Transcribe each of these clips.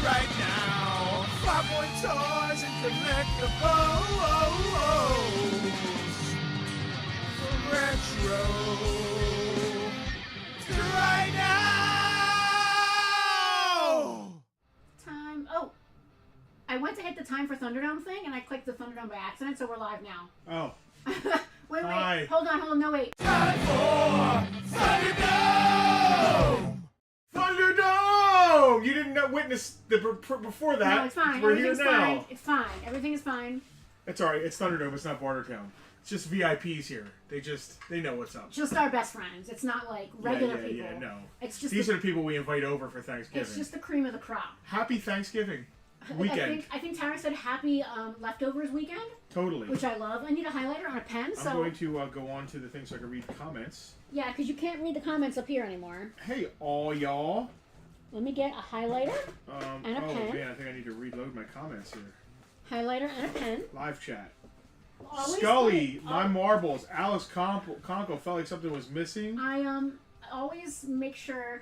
right now. Farpoint toys and collectibles. Retro. Right now! Time. Oh, I went to hit the time for Thunderdome thing, and I clicked the Thunderdome by accident, so we're live now. Oh. wait, Hi. hold on, no wait. Time for Thunderdome! Thunderdome! You didn't witness the before that. No, it's fine. We're here Everything's now. fine. It's fine. Everything is fine. It's alright. It's Thunderdome. It's not Bartertown. It's just VIPs here. They know what's up. Just our best friends. It's not like regular people. Yeah, no. It's just These are the people we invite over for Thanksgiving. It's just the cream of the crop. Happy Thanksgiving weekend. I think Tara said happy leftovers weekend. Totally. Which I love. I need a highlighter on a pen. I'm going to go on to the thing so I can read the comments. Yeah, because you can't read the comments up here anymore. Hey, all y'all. Let me get a highlighter and a pen. Oh, man, I think I need to reload my comments here. Highlighter and a pen. Live chat. Always Scully, my marbles. Alex Conco felt like something was missing. I always make sure.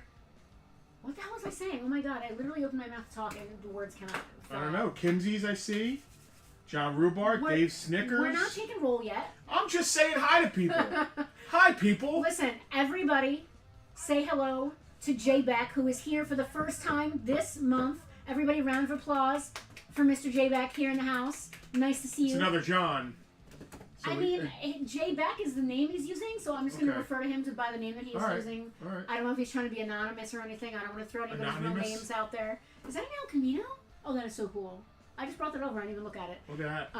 What the hell was I saying? Oh my god! I literally opened my mouth to talk and the words cannot. I don't know. Kimsey's, I see. John Rhubarb, Dave Snickers. We're not taking roll yet. I'm just saying hi to people. Hi, people. Listen, everybody, say hello to Jay Beck, who is here for the first time this month. Everybody, round of applause for Mr. Jay Beck here in the house. Nice to see you. It's another John. So Jay Beck is the name he's using, so I'm just going to refer to him by the name that he's using. All right. I don't know if he's trying to be anonymous or anything. I don't want to throw anybody's real names out there. Is that an El Camino? Oh, that is so cool. I just brought that over. I didn't even look at it. Look at that.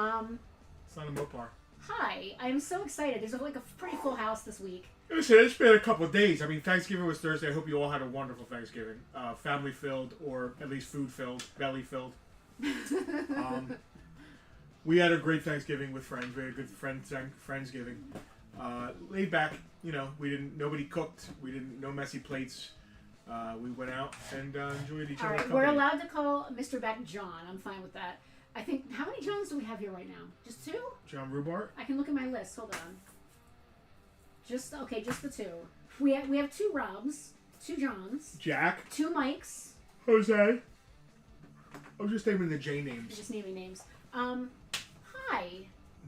It's not a Mopar. Hi. I am so excited. There's like a pretty full house this week. Listen, it's been a couple of days. I mean, Thanksgiving was Thursday. I hope you all had a wonderful Thanksgiving. Family-filled, or at least food-filled, belly-filled. We had a great Thanksgiving with friends. We had a good Friendsgiving. Laid back, nobody cooked. No messy plates. We went out and enjoyed each other's company. We're allowed to call Mr. Beck John. I'm fine with that. I think, how many Johns do we have here right now? Just two? John Rhubarb? I can look at my list. Hold on. Just the two. We have two Robs, two Johns. Jack. Two Mikes. Jose. I was just naming the J names. You're just naming names. Hi.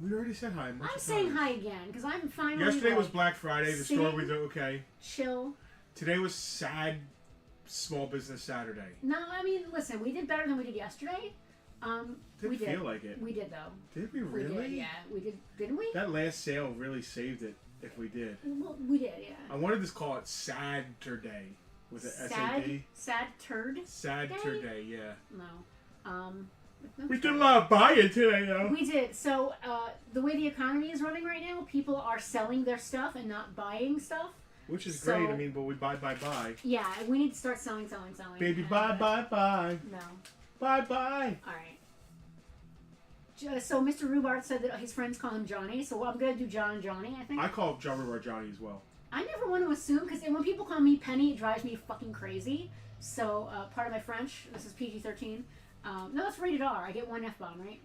We already said hi. I'm saying hi again because I'm finally. Yesterday was Black Friday. The store was okay. Chill. Today was sad Small Business Saturday. No, I mean, listen, we did better than we did yesterday. Didn't feel like it. We did though. Did we really? We did, yeah, we did. Didn't we? That last sale really saved it. If we did. Well, we did, yeah. I wanted to call it Sad Turday with an SAD. Sad turd. Sad Turday, yeah. No. We did a lot of buying today, though. We did. So, the way the economy is running right now, people are selling their stuff and not buying stuff. Which is great. I mean, but we buy. Yeah, we need to start selling. Baby, buy. No. Buy. All right. So, Mr. Rhubarb said that his friends call him Johnny, so I'm going to do John and Johnny, I think. I call John Rhubarb Johnny as well. I never want to assume, because when people call me Penny, it drives me fucking crazy. So, part of my French, this is PG-13. No, that's rated R. I get one F-bomb, right?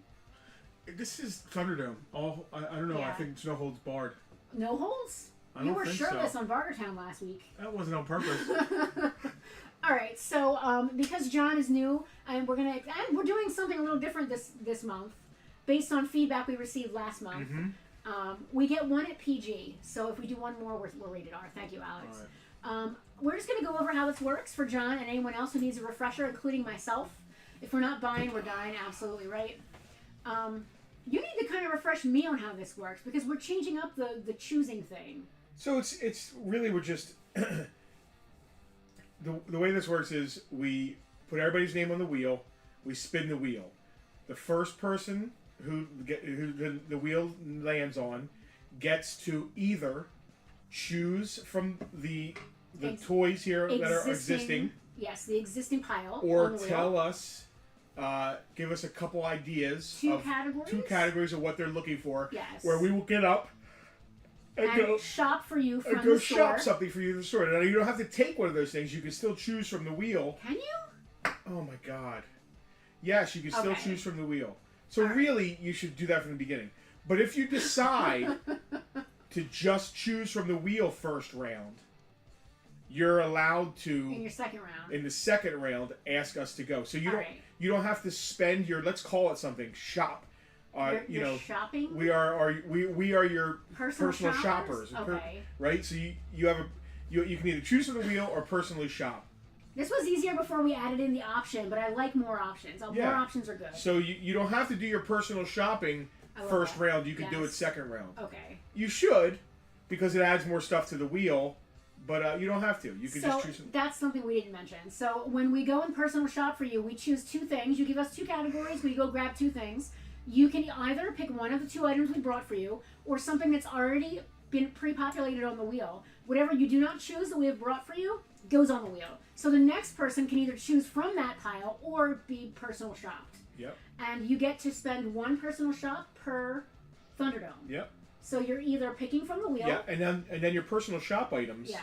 This is Thunderdome. I don't know. Yeah. I think it's no holds barred. No holds? You were shirtless on Bartertown last week. That wasn't on purpose. All right, so because John is new, and we're doing something a little different this month, based on feedback we received last month. Mm-hmm. We get one at PG. So if we do one more, we're rated R. Thank you, Alex. All right. We're just going to go over how this works for John and anyone else who needs a refresher, including myself. If we're not buying, we're dying. Absolutely right. You need to kind of refresh me on how this works because we're changing up the choosing thing. So it's really, we're just the way this works is we put everybody's name on the wheel, we spin the wheel. The first person who the wheel lands on gets to either choose from the toys here that are existing. Yes, the existing pile. Or tell us. Give us a couple ideas. Two categories of what they're looking for. Yes. Where we will get up and go shop for you from the store. Shop something for you from the store. Now you don't have to take one of those things. You can still choose from the wheel. Can you? Oh my god. Yes, you can still choose from the wheel. So really, you should do that from the beginning. But if you decide to just choose from the wheel first round, you're allowed In to, your second round. in the second round, ask us to go. So you All don't right. you don't have to spend your, let's call it something, shop. You're shopping? we are your Personal shoppers. Okay. Right? So you have you can either choose from the wheel or personally shop. This was easier before we added in the option, but I like more options. Yeah. More options are good. So you don't have to do your personal shopping I love first that. round. You can do it Yes. second round. Okay. You should, because it adds more stuff to the wheel, but you don't have to. You can just choose. That's something we didn't mention. So when we go in personal shop for you, we choose 2 things. You give us 2 categories. We go grab 2 things. You can either pick one of the 2 items we brought for you, or something that's already been pre-populated on the wheel. Whatever you do not choose that we have brought for you goes on the wheel. So the next person can either choose from that pile or be personal shopped. Yep. And you get to spend 1 personal shop per Thunderdome. Yep. So you're either picking from the wheel. Yeah, and then your personal shop items. Yeah.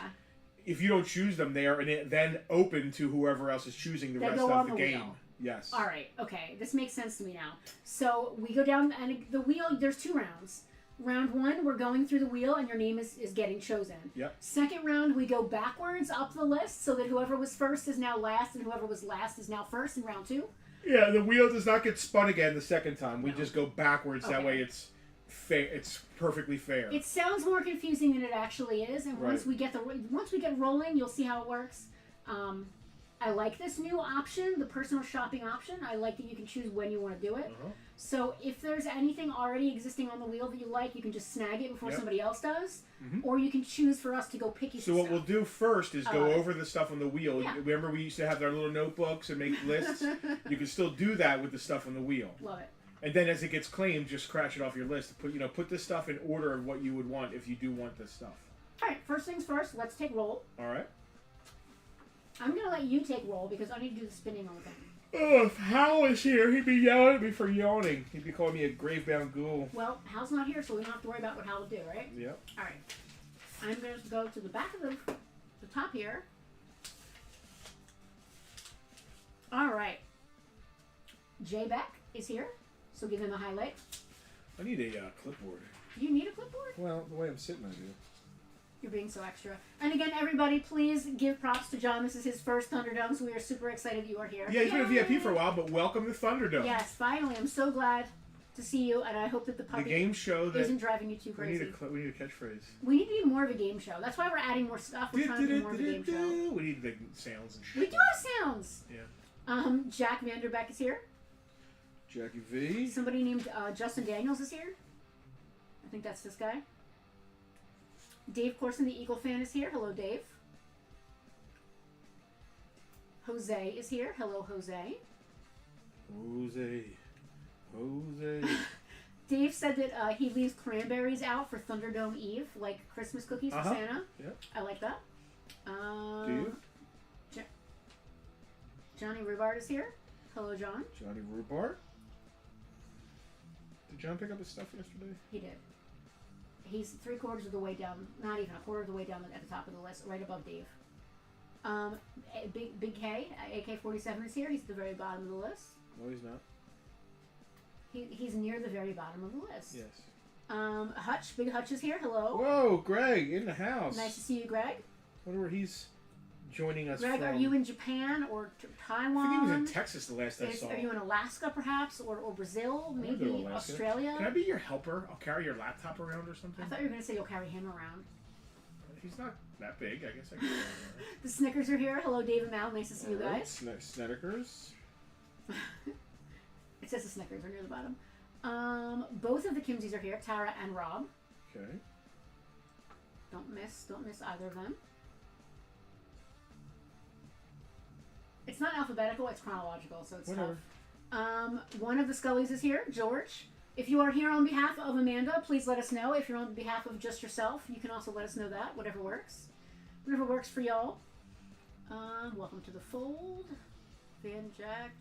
If you don't choose them, they are then open to whoever else is choosing the They rest go of on the the game. wheel. Yes. All right. Okay. This makes sense to me now. So we go down, and the wheel. There's 2 rounds. Round 1, we're going through the wheel, and your name is getting chosen. Yep. Second round, we go backwards up the list, so that whoever was first is now last, and whoever was last is now first in round 2. Yeah, the wheel does not get spun again the second time. We No. just go backwards. That Okay. way, it's fair. It's perfectly fair. It sounds more confusing than it actually is, and once Right. we get rolling, you'll see how it works. I like this new option, the personal shopping option. I like that you can choose when you want to do it. Uh-huh. So if there's anything already existing on the wheel that you like, you can just snag it before Yep. somebody else does, Mhm. or you can choose for us to go pick you So some what stuff. we'll do first is go love it. over the stuff on the wheel. Yeah. Remember we used to have our little notebooks and make lists? You can still do that with the stuff on the wheel. Love it. And then as it gets claimed, just scratch it off your list. Put this stuff in order of what you would want if you do want this stuff. All right, first things first, let's take roll. All right? I'm going to let you take roll because I need to do the spinning on the thing. Oh, if Hal was here, he'd be yelling at me for yawning. He'd be calling me a gravebound ghoul. Well, Hal's not here, so we don't have to worry about what Hal will do, right? Yep. All right. I'm going to go to the back of the top here. All right. Jay Beck is here, so give him a highlight. I need a clipboard. Do you need a clipboard? Well, the way I'm sitting, I do. You're being so extra. And again, everybody, please give props to John. This is his first Thunderdome, so we are super excited that you are here. Yeah, he's been a VIP for a while, but welcome to Thunderdome. Yes, finally. I'm so glad to see you, and I hope that the The puppy game show that isn't driving you too we need crazy. we need a catchphrase. We need to be more of a game show. That's why we're adding more stuff. We're trying to be more of a game show. We need the sounds and shit. We do have sounds. Yeah. Jack Vanderbeck is here. Jackie V. Somebody named Justin Daniels is here. I think that's this guy. Dave Corson, the Eagle fan, is here. Hello, Dave. Jose is here. Hello, Jose. Jose. Dave said that he leaves cranberries out for Thunderdome Eve, like Christmas cookies for Santa. Yep. I like that. Do you? Johnny Rubart is here. Hello, John. Johnny Rhubarb. Did John pick up his stuff yesterday? He did. He's 3/4 of the way down, not even a quarter of the way down at the top of the list, right above Dave. Big K, AK-47 is here. He's at the very bottom of the list. No, he's not. He's near the very bottom of the list. Yes. Hutch, Big Hutch is here. Hello. Whoa, Greg, in the house. Nice to see you, Greg. Wonder where he's joining us Greg, from. are you in Japan or Taiwan? I think he was in Texas the last I saw. Are you in Alaska, perhaps, or Brazil? I wanna go to Maybe Alaska. Australia? Can I be your helper? I'll carry your laptop around or something. I thought you were going to say you'll carry him around. He's not that big. I guess I can. The Snickers are here. Hello, Dave and Mal. Nice to see you guys. Snickers. It says the Snickers are near the bottom. Both of the Kimsies are here, Tara and Rob. Okay. Don't miss either of them. It's not alphabetical, it's chronological, so it's Whatever. tough. One of the Scullys is here, George. If you are here on behalf of Amanda, please let us know. If you're on behalf of just yourself, you can also let us know that. Whatever works. Whatever works for y'all. Welcome to the fold. Van, Jack,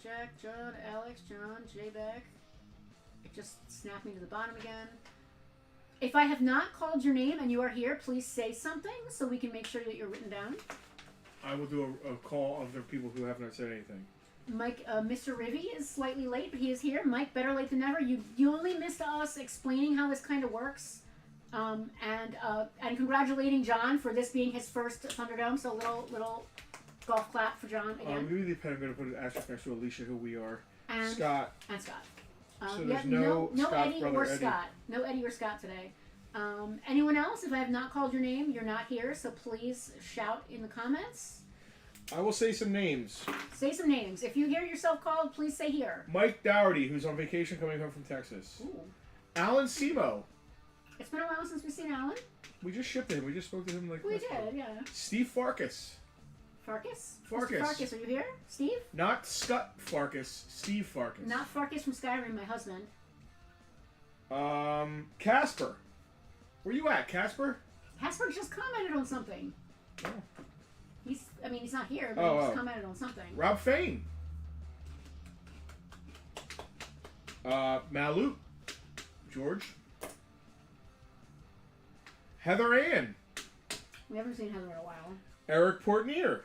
John, Alex, John, J-Beck. It just snapped me to the bottom again. If I have not called your name and you are here, please say something so we can make sure that you're written down. I will do a call of the people who have not said anything. Mike, Mr. Rivy is slightly late, but he is here. Mike, better late than never. You only missed us explaining how this kind of works And congratulating John for this being his first Thunderdome. So little golf clap for John again. Maybe I'm going to put an asterisk next to Alicia, who we are. And Scott. And Scott. So there's no Eddie or Eddie. Scott. No Eddie or Scott today. Anyone else? If I have not called your name, you're not here. So please shout in the comments. I will say some names. Say some names. If you hear yourself called, please say here. Mike Dougherty, who's on vacation coming home from Texas. Ooh. Alan Simo. It's been a while since we've seen Alan. We just shipped him. We just spoke to him like We last did, week. yeah. Steve Farkas. Farkas? Farkas. Mr. Farkas, are you here? Steve? Not Scott Farkas. Steve Farkas. Not Farkas from Skyrim, my husband. Casper. Where you at, Casper? Casper just commented on something. Oh. He's not here, but he just commented on something. Rob Fain. Malu. George. Heather Ann. We haven't seen Heather in a while. Eric Portnier.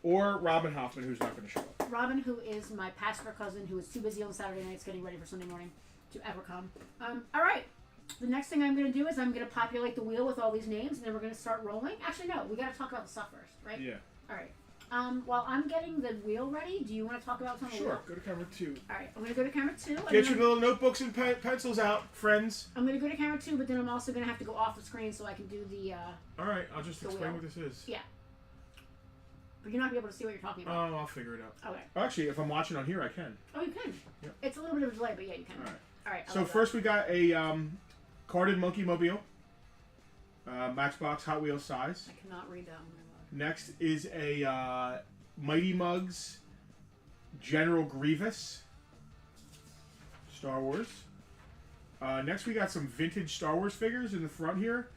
Or Robin Hoffman, who's not going to show up. Robin, who is my pastor cousin, who is too busy on Saturday nights getting ready for Sunday morning to ever come. All right. The next thing I'm going to do is I'm going to populate the wheel with all these names, and then we're going to start rolling. Actually, no. We got to talk about the stuff first, right? Yeah. All right. While I'm getting the wheel ready, do you want to talk about what's on the wheel? Sure. Go to camera 2. All right. I'm going to go to camera 2. Get your little notebooks and pencils out, friends. I'm going to go to camera 2, but then I'm also going to have to go off the screen so I can do the... All right. I'll just explain wheel. what this is. Yeah. But you're not going to be able to see what you're talking about. Oh, I'll figure it out. Okay. Actually, if I'm watching on here, I can. Oh, you can. Yep. It's a little bit of a delay, but yeah, you can. All right. All right. So first we got a carded Monkey Mobile. Matchbox Hot Wheels size. I cannot read that one. Next is a Mighty Mugs General Grievous. Star Wars. Next we got some vintage Star Wars figures in the front here.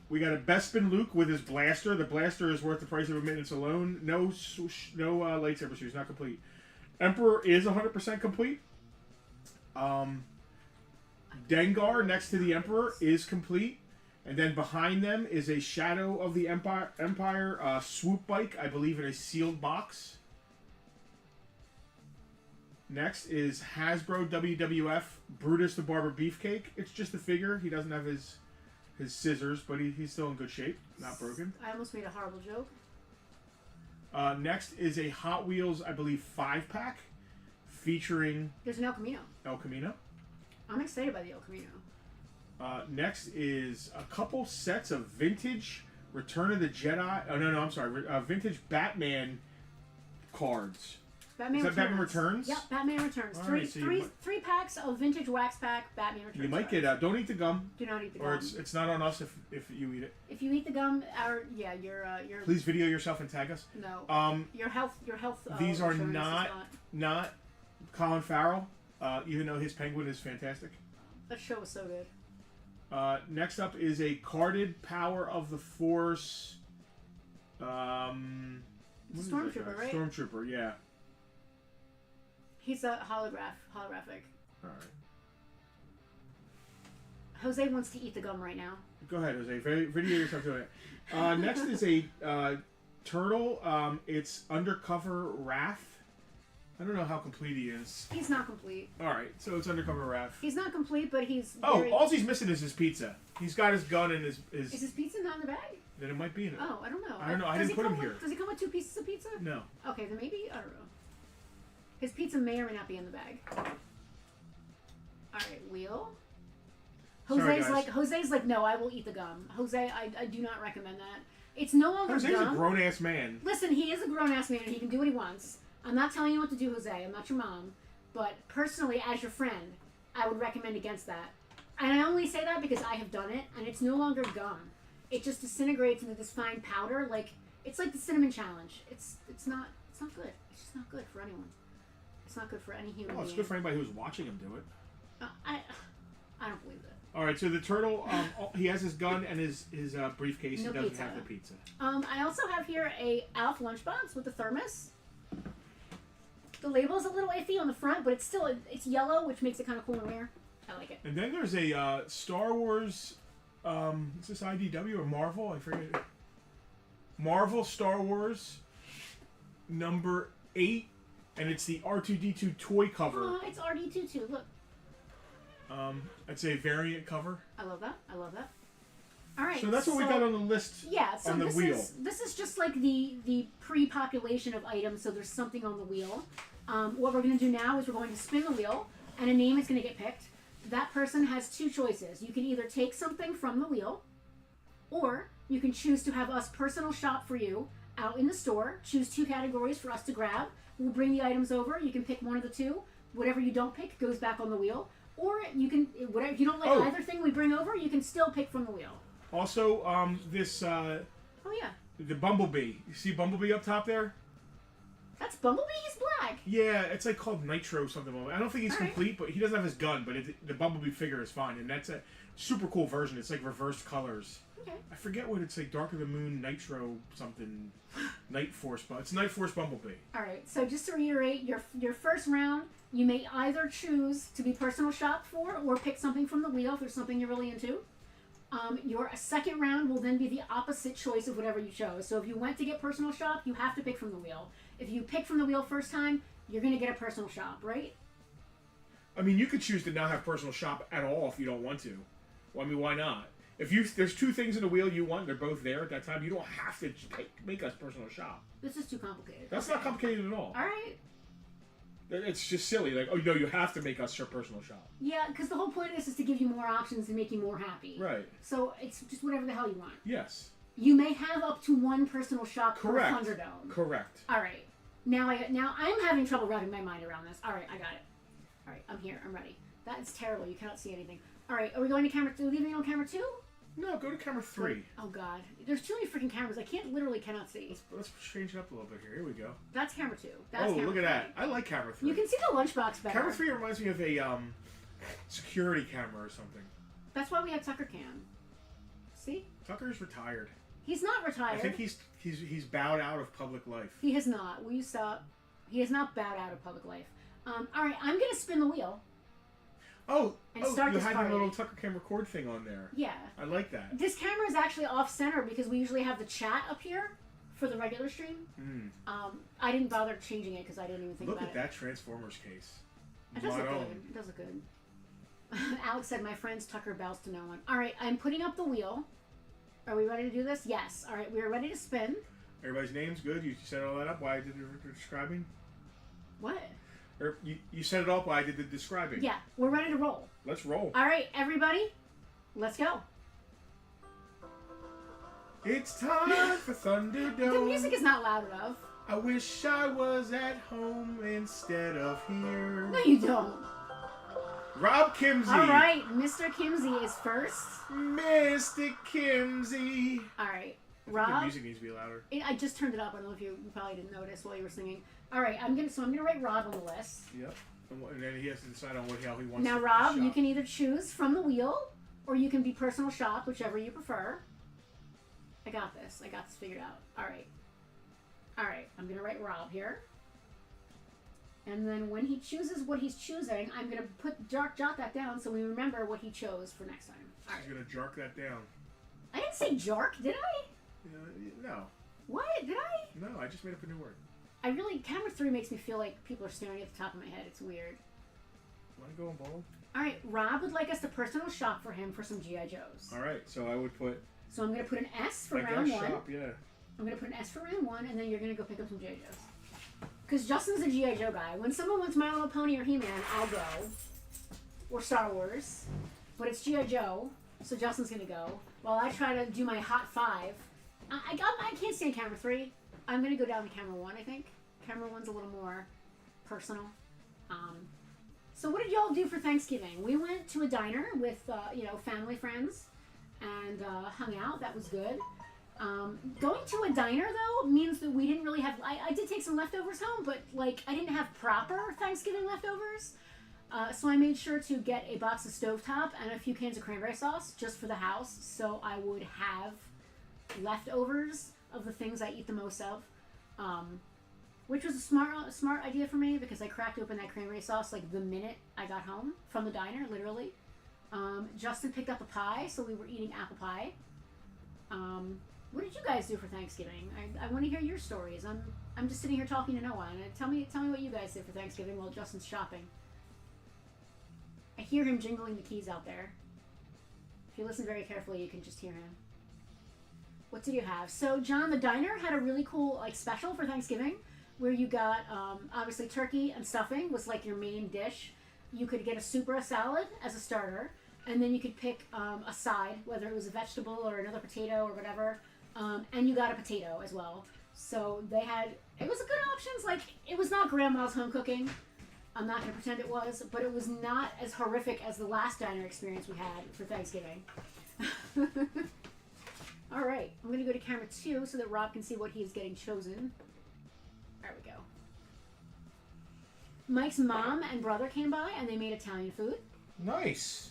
We got a Bespin Luke with his blaster. The blaster is worth the price of admittance alone. No lightsaber shoes, not complete. Emperor is 100% complete. Dengar next to the Emperor is complete. And then behind them is a Shadow of the Empire swoop bike, I believe in a sealed box. Next is Hasbro WWF Brutus the Barber Beefcake. It's just a figure. He doesn't have his scissors, but he's still in good shape, not broken. I almost made a horrible joke. Next is a Hot Wheels, I believe, 5-pack featuring There's an El Camino. El Camino. I'm excited by the El Camino. Next is a couple sets of vintage Return of the Jedi. Oh, no, I'm sorry. Vintage Batman cards. Batman Is that Returns. Batman Returns? Yep, Batman Returns. All Three, right, so three packs of vintage wax pack Batman Returns. You might get don't eat the gum. Do not eat the gum. Or it's not on us if you eat it. If you eat the gum, your Please video yourself and tag us. No. Your health. These are insurance not Colin Farrell, even though his penguin is fantastic. That show was so good. Next up is a carded Power of the Force. Stormtrooper, right? Stormtrooper, yeah. He's a holographic. All right. Jose wants to eat the gum right now. Go ahead, Jose. Video yourself doing it. Next is a turtle. It's Undercover Wrath. I don't know how complete he is. He's not complete. All right, so it's Undercover Wrath. He's not complete, but he's. All he's missing is his pizza. He's got his gun and his. Is his pizza not in the bag? Then it might be in it. Oh, I don't know. I don't know. I didn't put him here. Does he come with 2 pieces of pizza? No. Okay, then maybe I don't know. His pizza may or may not be in the bag. All right, wheel. Jose's like, no, I will eat the gum. Jose, I do not recommend that. It's no longer Jose's gum. a grown ass man. Listen, he is a grown ass man and he can do what he wants. I'm not telling you what to do, Jose. I'm not your mom. But personally, as your friend, I would recommend against that. And I only say that because I have done it, and it's no longer gum. It just disintegrates into this fine powder. Like it's like the cinnamon challenge. It's not good. It's just not good for anyone. It's not good for any human being. It's good for anybody who's watching him do it. I don't believe it. All right, so the turtle, he has his gun and his briefcase. No He doesn't pizza. have the pizza. I also have here a Alf lunchbox with a thermos. The label is a little iffy on the front, but it's yellow, which makes it kind of cool and rare. I like it. And then there's a Star Wars. Is this IDW or Marvel? I forget. Marvel Star Wars number 8, and it's the R2D2 toy cover. Oh, it's RD22. Look. I'd say variant cover. I love that. I love that. All right. So that's what we got on the list. Yeah. So on the wheel. This is just like the pre-population of items. So there's something on the wheel. What we're going to do now is we're going to spin the wheel, and a name is going to get picked. That person has two choices. You can either take something from the wheel, or you can choose to have us personal shop for you out in the store. Choose two categories for us to grab. We'll bring the items over. You can pick one of the two. Whatever you don't pick goes back on the wheel. Or you can, whatever, if you don't like either thing we bring over, you can still pick from the wheel. Also, this, oh yeah. the Bumblebee. You see Bumblebee up top there? That's Bumblebee? He's black. Yeah, it's like called Nitro something. I don't think he's complete, but he doesn't have his gun, but the Bumblebee figure is fine. And that's a super cool version. It's like reversed colors. Okay. I forget what it's like, Dark of the Moon, Nitro something, Night Force, it's Night Force Bumblebee. Alright, so just to reiterate, your first round, you may either choose to be personal shop for or pick something from the wheel if there's something you're really into. Your second round will then be the opposite choice of whatever you chose. So if you went to get personal shop, you have to pick from the wheel. If you pick from the wheel first time, you're going to get a personal shop, right? I mean, you could choose to not have personal shop at all if you don't want to. Well, I mean, why not? If there's two things in the wheel you want, they're both there at that time, you don't have to make us personal shop. This is too complicated. That's not complicated at all. Alright. It's just silly. Like, oh, no, you have to make us your personal shop. Yeah, because the whole point of this is to give you more options and make you more happy. Right. So it's just whatever the hell you want. Yes. You may have up to one personal shop per Thunderdome. Correct. Alright. Now I'm having trouble wrapping my mind around this. Alright, I got it. Alright, I'm here. I'm ready. That's terrible. You cannot see anything. Alright, are we going to camera 2? Leaving on camera 2? No, go to camera 3. Oh god. There's too many freaking cameras. I literally cannot see. Let's change it up a little bit here. Here we go. That's camera 2. That's look at 3. that. I like camera 3. You can see the lunchbox better. Camera 3 reminds me of a security camera or something. That's why we have Tucker Cam. See? Tucker's retired. He's not retired. I think he's bowed out of public life. He has not. Will you stop? He has not bowed out of public life. Alright, I'm going to spin the wheel. You had the little Tucker Cam record thing on there. Yeah. I like that. This camera is actually off-center because we usually have the chat up here for the regular stream. I didn't bother changing it because I didn't even think about it. Look at that Transformers case. It does look good. It does look good. Alex said, my friend's Tucker bows to no one. Alright, I'm putting up the wheel. Are we ready to do this? Yes. Alright, we are ready to spin. Everybody's name's good? You set all that up while I did the describing? What? Or you set it up while I did the describing? Yeah, we're ready to roll. Let's roll. Alright, everybody, let's go. It's time for Thunderdome. The music is not loud enough. I wish I was at home instead of here. No, you don't. Rob Kimsey. Alright, Mr. Kimsey is first. Mr. Kimsey. Alright, The Rob. music needs to be louder. I just turned it up. I don't know if you probably didn't notice while you were singing. Alright, I'm gonna write Rob on the list. Yep. And then he has to decide on how he wants now, to Rob, shop. you can either choose from the wheel, or you can be personal shop, whichever you prefer. I got this. I got this figured out. Alright. Alright, I'm gonna write Rob here. And then when he chooses what he's choosing, I'm gonna jot that down so we remember what he chose for next time. Alright. He's gonna jark that down. I didn't say jark, did I? No. What? Did I? No, I just made up a new word. Camera 3 makes me feel like people are staring at the top of my head. It's weird. Want to go on bold? Alright, Rob would like us to personal shop for him for some G.I. Joes. Alright, so I would put... So I'm going to put an S for like round 1. Shop, yeah. I'm going to put an S for round 1, and then you're going to go pick up some G.I. Joes. Because Justin's a G.I. Joe guy. When someone wants My Little Pony or He-Man, I'll go. Or Star Wars. But it's G.I. Joe, so Justin's going to go. While I try to do my hot 5. I can't stand camera 3. I'm going to go down to camera 1, I think. Camera 1's a little more personal. So what did y'all do for Thanksgiving? We went to a diner with, family, friends, and hung out. That was good. Going to a diner, though, means that we didn't really have... I did take some leftovers home, but, I didn't have proper Thanksgiving leftovers. So I made sure to get a box of stovetop and a few cans of cranberry sauce just for the house, so I would have leftovers of the things I eat the most of. Which was a smart idea for me because I cracked open that cranberry sauce the minute I got home from the diner, literally. Justin picked up a pie, so we were eating apple pie. What did you guys do for Thanksgiving? I want to hear your stories. I'm just sitting here talking to no one. Tell me what you guys did for Thanksgiving while Justin's shopping. I hear him jingling the keys out there. If you listen very carefully, you can just hear him. What did you have? So, John, the diner had a really cool like special for Thanksgiving where you got, obviously, turkey and stuffing was like your main dish. You could get a soup or a salad as a starter, and then you could pick a side, whether it was a vegetable or another potato or whatever, and you got a potato as well. So they had, it was a good options. Like, it was not grandma's home cooking. I'm not going to pretend it was, but it was not as horrific as the last diner experience we had for Thanksgiving. All right, I'm going to go to camera 2 so that Rob can see what he's getting chosen. There we go. Mike's mom and brother came by and they made Italian food. Nice.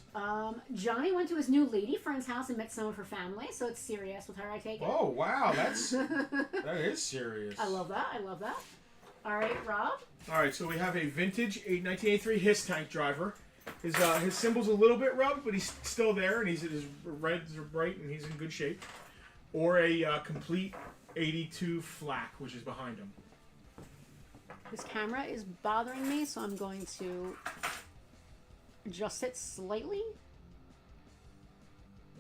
Johnny went to his new lady friend's house and met some of her family, so it's serious with her, I take it. Oh, wow, that is serious. I love that. All right, Rob? All right, so we have a vintage 1983 Hiss tank driver. His symbol's a little bit rubbed, but he's still there, and his reds are bright, and he's in good shape. Or a complete 82 flak, which is behind him. This camera is bothering me, so I'm going to adjust it slightly.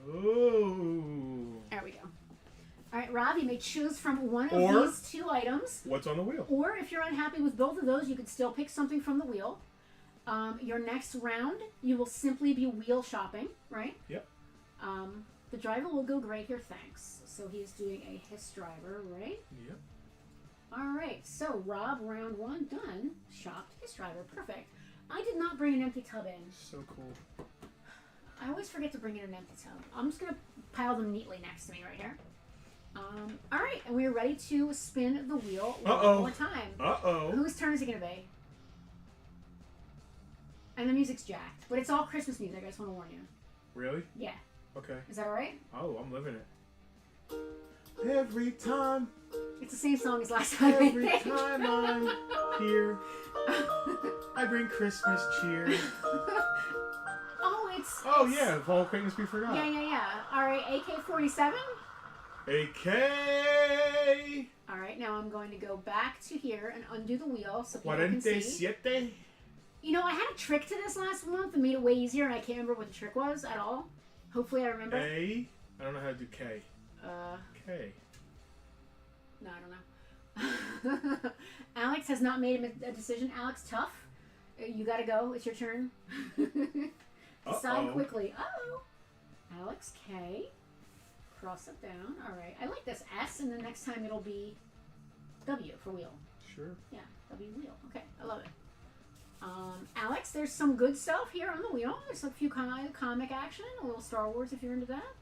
Ooh. There we go. All right, Rob, you may choose from one of these 2 items. What's on the wheel? Or if you're unhappy with both of those, you could still pick something from the wheel. Your next round, you will simply be wheel shopping, right? Yep. The driver will go great here, thanks. So he's doing a Hiss driver, right? Yep. All right, so Rob, round 1 done. Shopped Hiss driver, perfect. I did not bring an empty tub in. So cool. I always forget to bring in an empty tub. I'm just going to pile them neatly next to me right here. All right, and we're ready to spin the wheel one more time. Uh-oh. Whose turn is it going to be? And the music's jacked, but it's all Christmas music. I just want to warn you. Really? Yeah. Okay. Is that all right? Oh, I'm living it. Every time. It's the same song as last time. Every time I'm here, I bring Christmas cheer. Oh, it's... Oh, yeah. Of all acquaintance we forgot. Yeah. All right, AK-47. AK. All right, now I'm going to go back to here and undo the wheel so people can see. 47. You know, I had a trick to this last month and made it way easier, and I can't remember what the trick was at all. Hopefully I remember. A. I don't know how to do K. K. No, I don't know. Alex has not made a decision. Alex, tough. You gotta go. It's your turn. Decide quickly. Uh-oh. Alex, K. Cross it down. All right. I like this S, and the next time it'll be W for wheel. Sure. Yeah, W wheel. Okay, I love it. Alex, there's some good stuff here on the wheel. There's a few comic action, a little Star Wars if you're into that.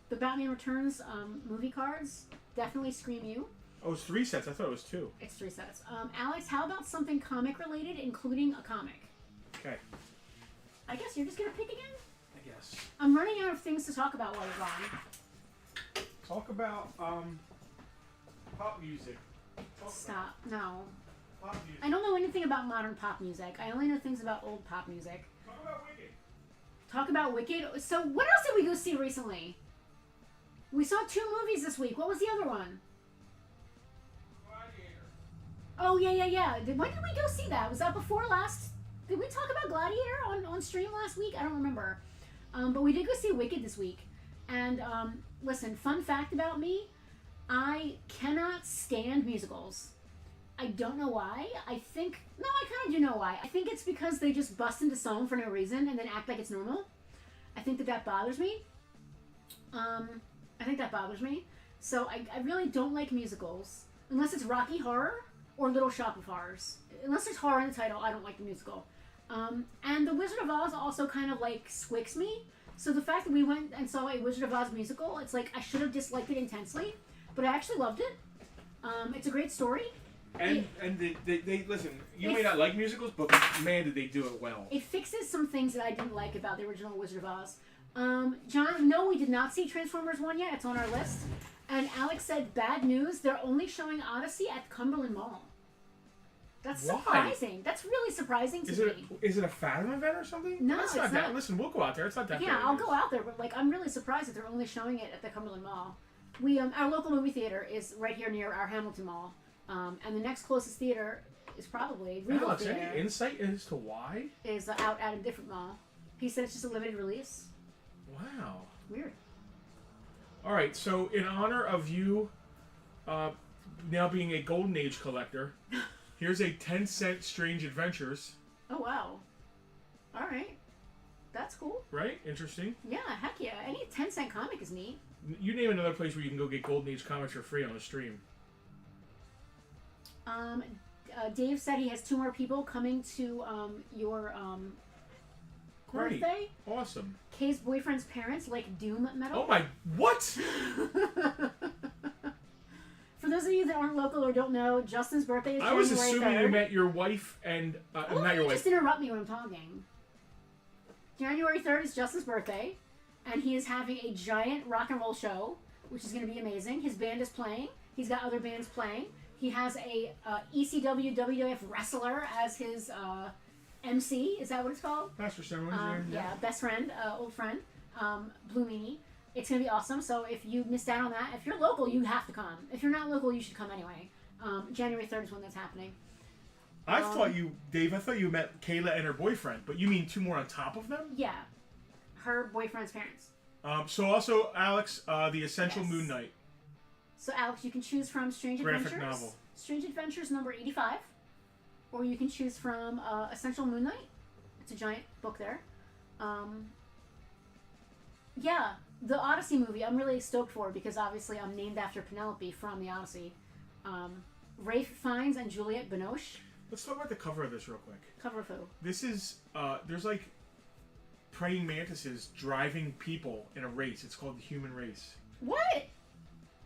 The Batman Returns movie cards definitely scream you. Oh, it's 3 sets. I thought it was 2. It's 3 sets. Alex, how about something comic related, including a comic? Okay. I guess you're just gonna pick again? I guess. I'm running out of things to talk about while you're gone. Talk about pop music. Stop. No. Pop music. I don't know anything about modern pop music. I only know things about old pop music. Talk about Wicked. Talk about Wicked. So what else did we go see recently? We saw 2 movies this week. What was the other one? Gladiator. Oh, yeah. When did we go see that? Was that before last? Did we talk about Gladiator on stream last week? I don't remember. But we did go see Wicked this week. And listen, fun fact about me, I cannot stand musicals. I don't know why. I kind of do know why. I think it's because they just bust into song for no reason and then act like it's normal. I think that bothers me. So I really don't like musicals. Unless it's Rocky Horror or Little Shop of Horrors. Unless there's horror in the title, I don't like the musical. And The Wizard of Oz also kind of like squicks me. So the fact that we went and saw a Wizard of Oz musical, it's like I should have disliked it intensely. But I actually loved it. It's a great story. And they listen, you may not like musicals, but man, did they do it well. It fixes some things that I didn't like about the original Wizard of Oz. John, no, we did not see Transformers 1 yet. It's on our list. And Alex said, bad news, they're only showing Odyssey at Cumberland Mall. That's surprising. That's really surprising to me. Is it a Fathom event or something? No, it's not. That. Listen, we'll go out there. It's not that bad. Yeah, I'll go out there, but like I'm really surprised that they're only showing it at the Cumberland Mall. We our local movie theater is right here near our Hamilton Mall. And the next closest theater is probably Regal Alex, Theater any insight as to why? is out at a different mall. He said it's just a limited release. Wow. Weird. All right, so in honor of you now being a Golden Age collector, here's a 10-cent Strange Adventures. Oh wow. All right. That's cool. Right? Interesting. Yeah, heck yeah. Any 10-cent comic is neat. You name another place where you can go get Golden Age comics for free on a stream. Dave said he has 2 more people coming to your Great. birthday. Awesome. Kay's boyfriend's parents like doom metal. Oh my... What? For those of you that aren't local or don't know, Justin's birthday is I January was assuming 3rd. you meant your wife and... Well, not your you wife. just interrupt me when I'm talking. January 3rd is Justin's birthday, and he is having a giant rock and roll show, which is going to be amazing. His band is playing. He's got other bands playing. He has a ECW WWF wrestler as his MC. Is that what it's called? Pastor Stone. Yeah, best friend, old friend, Blue Meanie. It's going to be awesome. So if you missed out on that, if you're local, you have to come. If you're not local, you should come anyway. January 3rd is when that's happening. I thought you, Dave, I thought you met Kayla and her boyfriend, but you mean 2 more on top of them? Yeah. Her boyfriend's parents. So also, Alex, The Essential Yes. Moon Knight. So Alex, you can choose from Strange Graphic Adventures. novel. Strange Adventures number 85. Or you can choose from Essential Moon Knight. It's a giant book there. Yeah, the Odyssey movie I'm really stoked for because obviously I'm named after Penelope from the Odyssey. Rafe Fiennes and Juliette Binoche. Let's talk about the cover of this real quick. Cover of who? This is, there's like praying mantises driving people in a race. It's called the Human Race. What?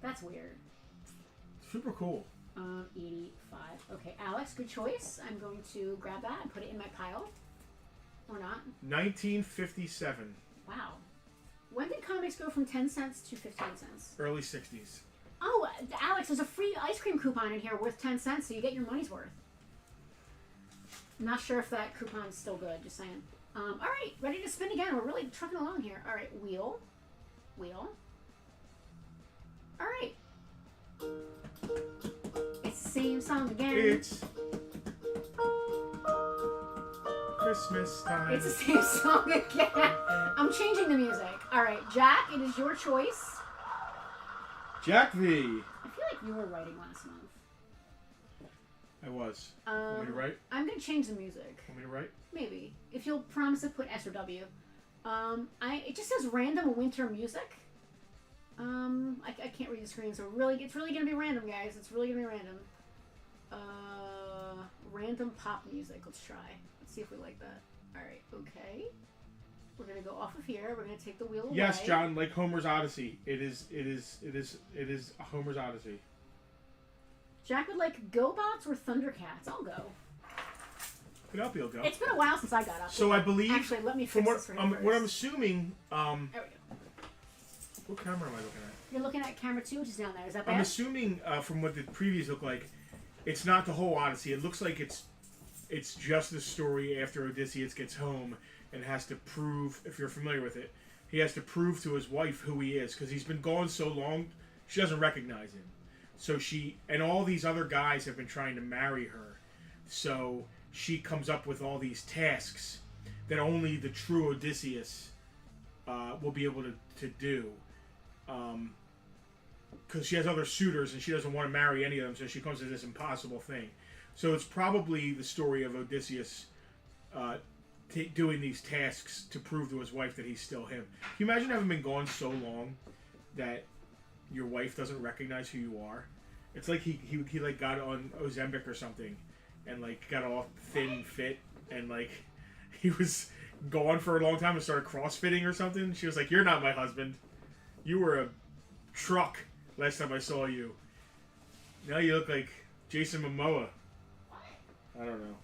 That's weird. Super cool. 85. Okay, Alex, good choice. I'm going to grab that and put it in my pile. Or not. 1957. Wow. When did comics go from 10 cents to 15 cents? Early 60s. Oh, Alex, there's a free ice cream coupon in here worth 10 cents, so you get your money's worth. I'm not sure if that coupon's still good, just saying. All right, ready to spin again. We're really trucking along here. All right, wheel. Wheel. All right. It's the same song again. It's Christmas time. It's the same song again. I'm changing the music. All right, Jack, it is your choice. Jack V. I feel like you were writing last month. I was. Want me to write? I'm going to change the music. Want me to write? Maybe. If you'll promise to put S or W. It just says random winter music. I can't read the screen, so it's really gonna be random, guys. It's really gonna be random. Random pop music. Let's try. Let's see if we like that. Alright, okay. We're gonna go off of here. We're gonna take the wheel away. Yes, John, like Homer's Odyssey. It is Homer's Odyssey. Jack would like GoBots or Thundercats. I'll go. Penelope will go. It's been a while since I got up. So I believe, Actually, let me from fix this for him what I'm first. assuming, There we go. what camera am I looking at? You're looking at camera 2, which is down there. Is that bad? I'm assuming from what the previews look like, it's not the whole Odyssey. It looks like it's just the story after Odysseus gets home and has to prove, if you're familiar with it, he has to prove to his wife who he is because he's been gone so long, she doesn't recognize him. So she and all these other guys have been trying to marry her. So she comes up with all these tasks that only the true Odysseus will be able to do. Because she has other suitors and she doesn't want to marry any of them, so she comes to this impossible thing. So it's probably the story of Odysseus doing these tasks to prove to his wife that he's still him. Can you imagine having been gone so long that your wife doesn't recognize who you are? It's like he like got on Ozempic or something and like got all thin fit and like he was gone for a long time and started crossfitting or something. She was like, "You're not my husband. You were a truck last time I saw you. Now you look like Jason Momoa." I don't know.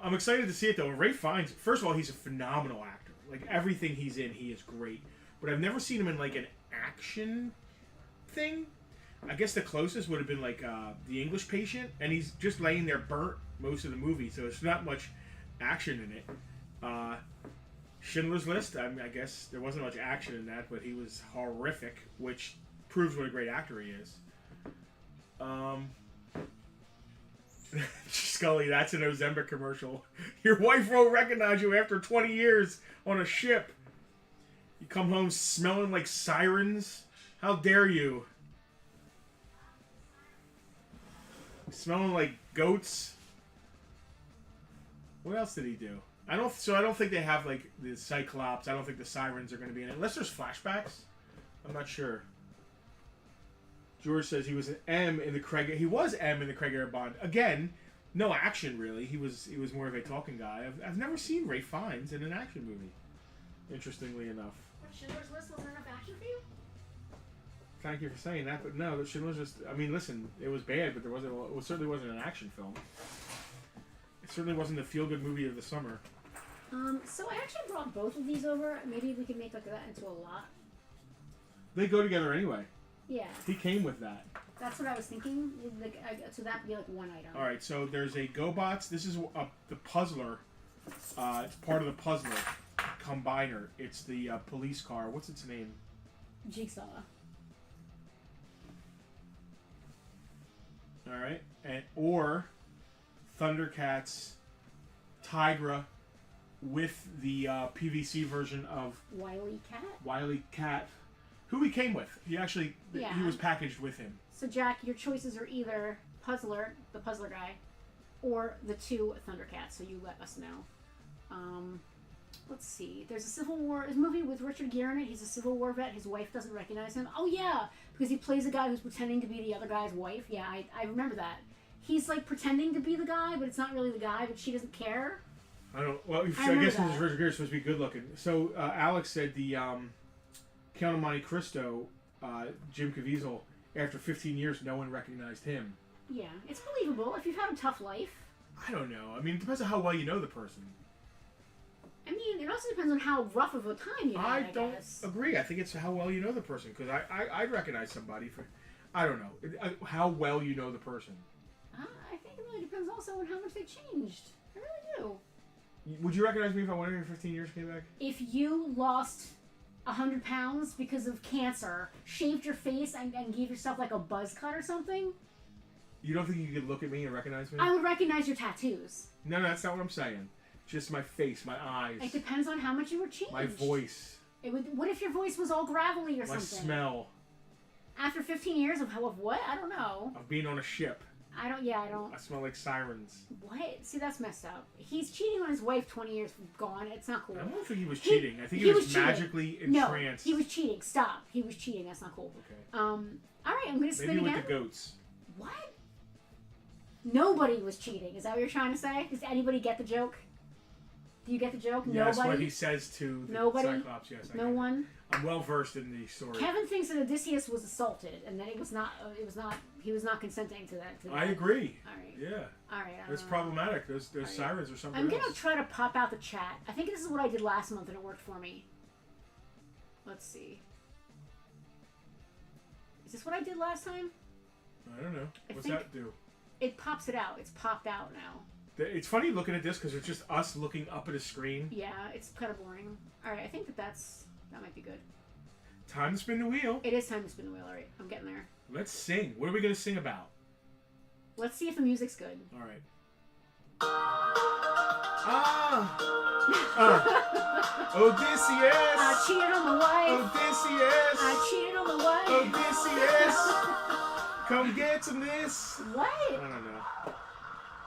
I'm excited to see it though. Ray Fiennes, first of all, he's a phenomenal actor. Like everything he's in, he is great. But I've never seen him in like an action thing. I guess the closest would have been like The English Patient, and he's just laying there burnt most of the movie, so it's not much action in it. Schindler's List, I mean, I guess there wasn't much action in that, but he was horrific, which proves what a great actor he is. Scully, that's an Ozempic commercial. Your wife won't recognize you after 20 years on a ship. You come home smelling like sirens. How dare you? Smelling like goats. What else did he do? I don't think they have like the Cyclops. I don't think the sirens are going to be in it unless there's flashbacks. I'm not sure. George says he was an M in the Craig. He was M in the Craig Air Bond. Again, no action really. He was more of a talking guy. I've never seen Ralph Fiennes in an action movie. Interestingly enough. What, Schindler's List wasn't enough action for you? Thank you for saying that, but no, Schindler's just. I mean, listen, it was bad, but it certainly wasn't an action film. It certainly wasn't the feel-good movie of the summer. So I actually brought both of these over. Maybe we could make like that into a lot. They go together anyway. Yeah. He came with that. That's what I was thinking. So that would be like one item. All right, so there's a GoBots. This is the Puzzler. It's part of the Puzzler Combiner. It's the police car. What's its name? Jigsaw. All right, or Thundercats Tigra with the PVC version of Wily Cat, who he came with. He actually he was packaged with him. So Jack, your choices are either Puzzler, the Puzzler guy, or the two Thundercats. So you let us know. Let's see. There's a Civil War movie with Richard Gere in it. He's a Civil War vet. His wife doesn't recognize him. Oh yeah, because he plays a guy who's pretending to be the other guy's wife. Yeah, I remember that. He's like pretending to be the guy, but it's not really the guy. But she doesn't care. I don't. Well, I guess because Richard Gere is supposed to be good looking. So Alex said the Count of Monte Cristo, Jim Caviezel. After 15 years, no one recognized him. Yeah, it's believable if you've had a tough life. I don't know. I mean, it depends on how well you know the person. I mean, it also depends on how rough of a time you had, I don't guess. agree. I think it's how well you know the person. Because I'd recognize somebody for... I don't know. How well you know the person. I think it really depends also on how much they changed. I really do. Would you recognize me if I went here 15 years came back? If you lost 100 pounds because of cancer, shaved your face, and gave yourself like a buzz cut or something... You don't think you could look at me and recognize me? I would recognize your tattoos. No, that's not what I'm saying. Just my face, my eyes. It depends on how much you were changed. My voice. What if your voice was all gravelly or something? My smell. After 15 years of what? I don't know. Of being on a ship. I don't. I smell like sirens. What? See, that's messed up. He's cheating on his wife 20 years gone. It's not cool. I don't think he was cheating. I think he was magically entranced. No, he was cheating. Stop. He was cheating. That's not cool. Okay. All right, I'm going to spin Maybe again. with the goats. What? Nobody was cheating. Is that what you're trying to say? Does anybody get the joke? Do you get the joke? Yeah, Nobody? that's what he says to the Cyclops. Yes, No one? I'm well versed in the story. Kevin thinks that Odysseus was assaulted and that he was not consenting to that. I agree. All right. Yeah. All right. It's problematic. Those sirens or something I'm going to try to pop out the chat. I think this is what I did last month and it worked for me. Let's see. Is this what I did last time? I don't know. What's that do? It pops it out. It's popped out now. It's funny looking at this because it's just us looking up at a screen. Yeah, it's kind of boring. All right, I think that might be good. Time to spin the wheel. It is time to spin the wheel. All right, I'm getting there. Let's sing. What are we going to sing about? Let's see if the music's good. All right. Odysseus. I cheated on my wife. Odysseus. I cheated on my wife. Odysseus. Come get some this. What? I don't know.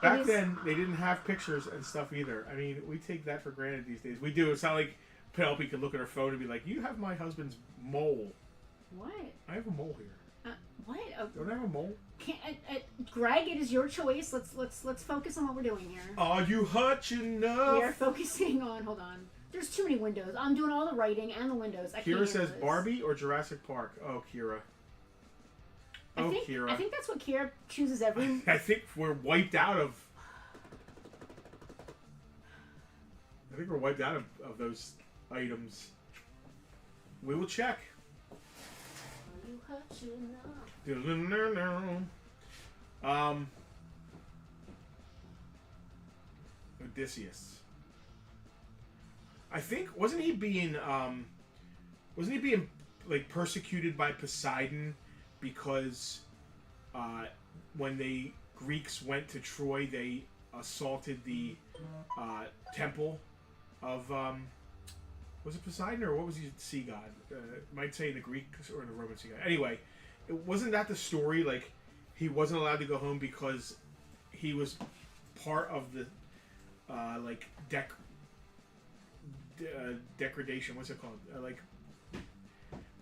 Back then, they didn't have pictures and stuff either. I mean, we take that for granted these days. We do. It's not like Penelope could look at her phone and be like, "You have my husband's mole." What? I have a mole here. What? Don't I have a mole? Greg, it is your choice. Let's focus on what we're doing here. Are you hutch enough? We are focusing on. Hold on. There's too many windows. I'm doing all the writing and the windows. Kira says Barbie or Jurassic Park. Oh, Kira. Kira. I think that's what Kira chooses every... I think we're wiped out of... those items. We will check. Are you hutch enough? Odysseus. I think wasn't he being like persecuted by Poseidon because when they Greeks went to Troy, they assaulted the temple of was it Poseidon or what was he sea god? Might say the Greeks or the Roman sea god. Anyway, it wasn't that the story. Like he wasn't allowed to go home because he was part of the degradation. What's it called?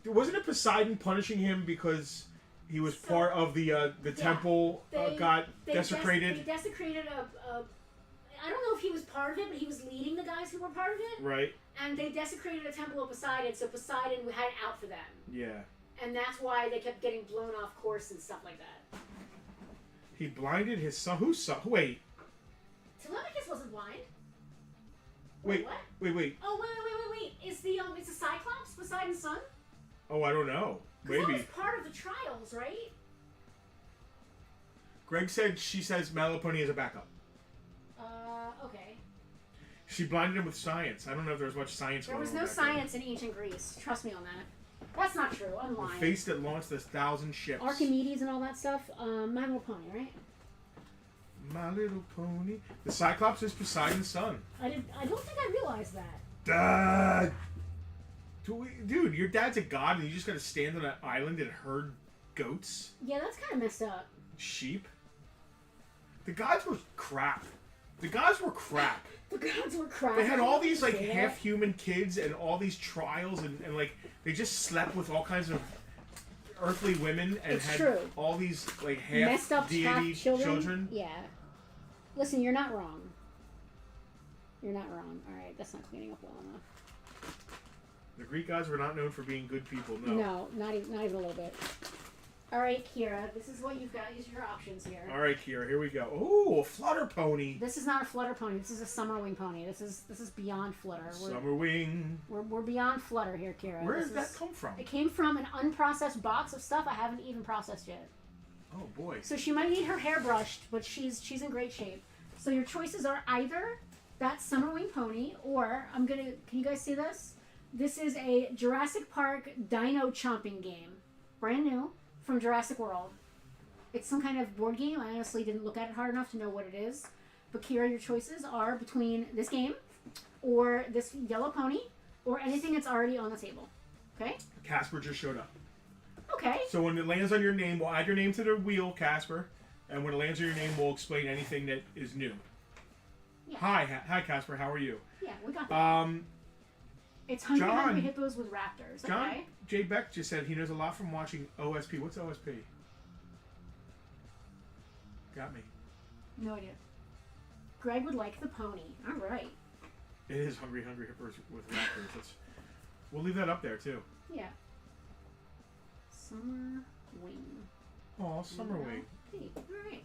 Wasn't it Poseidon punishing him because he was part of the temple got desecrated? They desecrated I don't know if he was part of it, but he was leading the guys who were part of it. Right. And they desecrated a temple of Poseidon, so Poseidon had it out for them. Yeah. And that's why they kept getting blown off course and stuff like that. He blinded his son. Whose son? Wait. Telemachus wasn't blind. Wait. What? Wait. Oh, wait. Is it's a Cyclops, Poseidon's son? Oh, I don't know. 'Cause Maybe. that was part of the trials, right? Greg said she says Melopone is a backup. Okay. She blinded him with science. I don't know if there was much science There going was on no back science in ancient Greece. Trust me on that. That's not true. I'm then. lying. The face that launched 1,000 ships. Archimedes and all that stuff. My Little Pony, right? My Little Pony. The Cyclops is Poseidon's son. I don't think I realized that. Dad! Dude, your dad's a god and you just gotta stand on an island and herd goats? Yeah, that's kind of messed up. Sheep? The gods were crap. The gods were crap. The gods were crap. They had all these, like, Yeah. half-human kids and all these trials and, like, they just slept with all kinds of earthly women and It's had true. all these, like, Messed up half-deity half children. children. Yeah. Listen, you're not wrong. You're not wrong. All right, that's not cleaning up well enough. The Greek gods were not known for being good people, no. No, not even a little bit. All right, Kira, this is what you've got. These are your options here. All right, Kira, here we go. Ooh, a flutter pony. This is not a flutter pony. This is a summer wing pony. This is beyond flutter. Summer wing. We're beyond flutter here, Kira. Where did that come from? It came from an unprocessed box of stuff I haven't even processed yet. Oh boy. So she might need her hair brushed, but she's in great shape. So your choices are either that summer wing pony, or can you guys see this? This is a Jurassic Park dino chomping game. Brand new from Jurassic World. It's some kind of board game. I honestly didn't look at it hard enough to know what it is. But Kira, your choices are between this game, or this yellow pony, or anything that's already on the table. Okay? Casper just showed up. Okay. So when it lands on your name, we'll add your name to the wheel, Casper. And when it lands on your name, we'll explain anything that is new. Yeah. Hi, Casper. How are you? Yeah, we got that. It's Hungry John- Hungry Hippos with Raptors. John Okay. J. Beck just said he knows a lot from watching OSP. What's OSP? Got me. No idea. Greg would like the pony. All right. It is Hungry Hippos with Raptors. We'll leave that up there too. Yeah. Summer wing. Oh, Summer Wing. Hey, all right.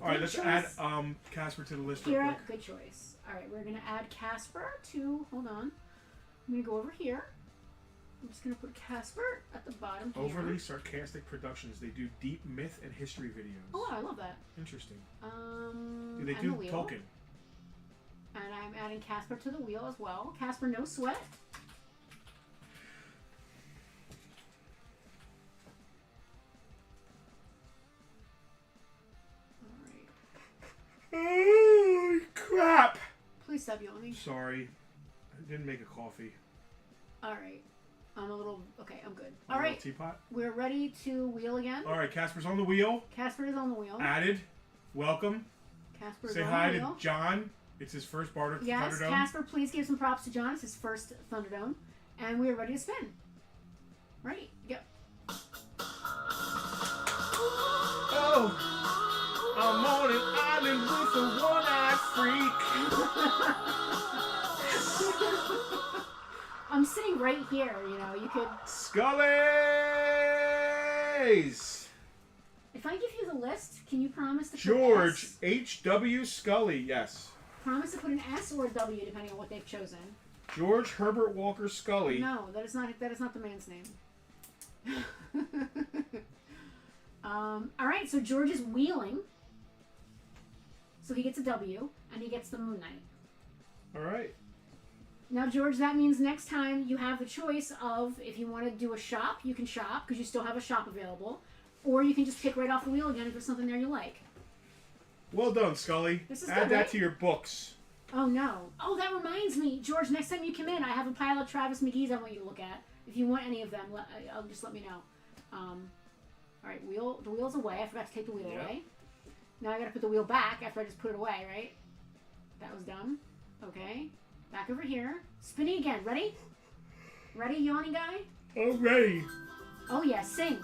All right, Good let's choice. add Casper to the list real Kira, quick. good choice. All right, we're gonna add Casper to. Hold on. I'm gonna go over here. I'm just gonna put Casper at the bottom here. Overly Sarcastic Productions. They do deep myth and history videos. Oh, I love that. Interesting. Do They and do the wheel. Tolkien. And I'm adding Casper to the wheel as well. Casper, no sweat. All right. Oh, crap! Please stop yawning. Sorry. I didn't make a coffee. All right. I'm a little. Okay, I'm good. A All little right. Teapot. We're ready to wheel again. All right, Casper's on the wheel. Casper is on the wheel. Added. Welcome. Casper is Say on hi the to wheel. John. It's his first barter Yes, Thunderdome. Casper, please give some props to John. It's his first Thunderdome. And we are ready to spin. Ready? Go. Oh! I'm on an island with a one-eyed freak. I'm sitting right here, you know. You could. Scully's! If I give you the list, can you promise to put George S? H.W. Scully, yes. Promise to put an S or a W, depending on what they've chosen. George Herbert Walker Scully. No, that is not the man's name. All right, so George is wheeling. So he gets a W, and he gets the Moon Knight. All right. Now, George, that means next time you have the choice of if you want to do a shop, you can shop because you still have a shop available, or you can just pick right off the wheel again if there's something there you like. Well done, Scully. This is Add good, that right? to your books. Oh no. Oh, that reminds me, George. Next time you come in, I have a pile of Travis McGee's I want you to look at. If you want any of them, just let me know. All right, wheel. The wheel's away. I forgot to take the wheel away. Now I gotta put the wheel back after I just put it away, right? That was dumb. Okay. Back over here. Spinning again. Ready? Ready, yawning guy? I'm ready. Oh yeah, sing.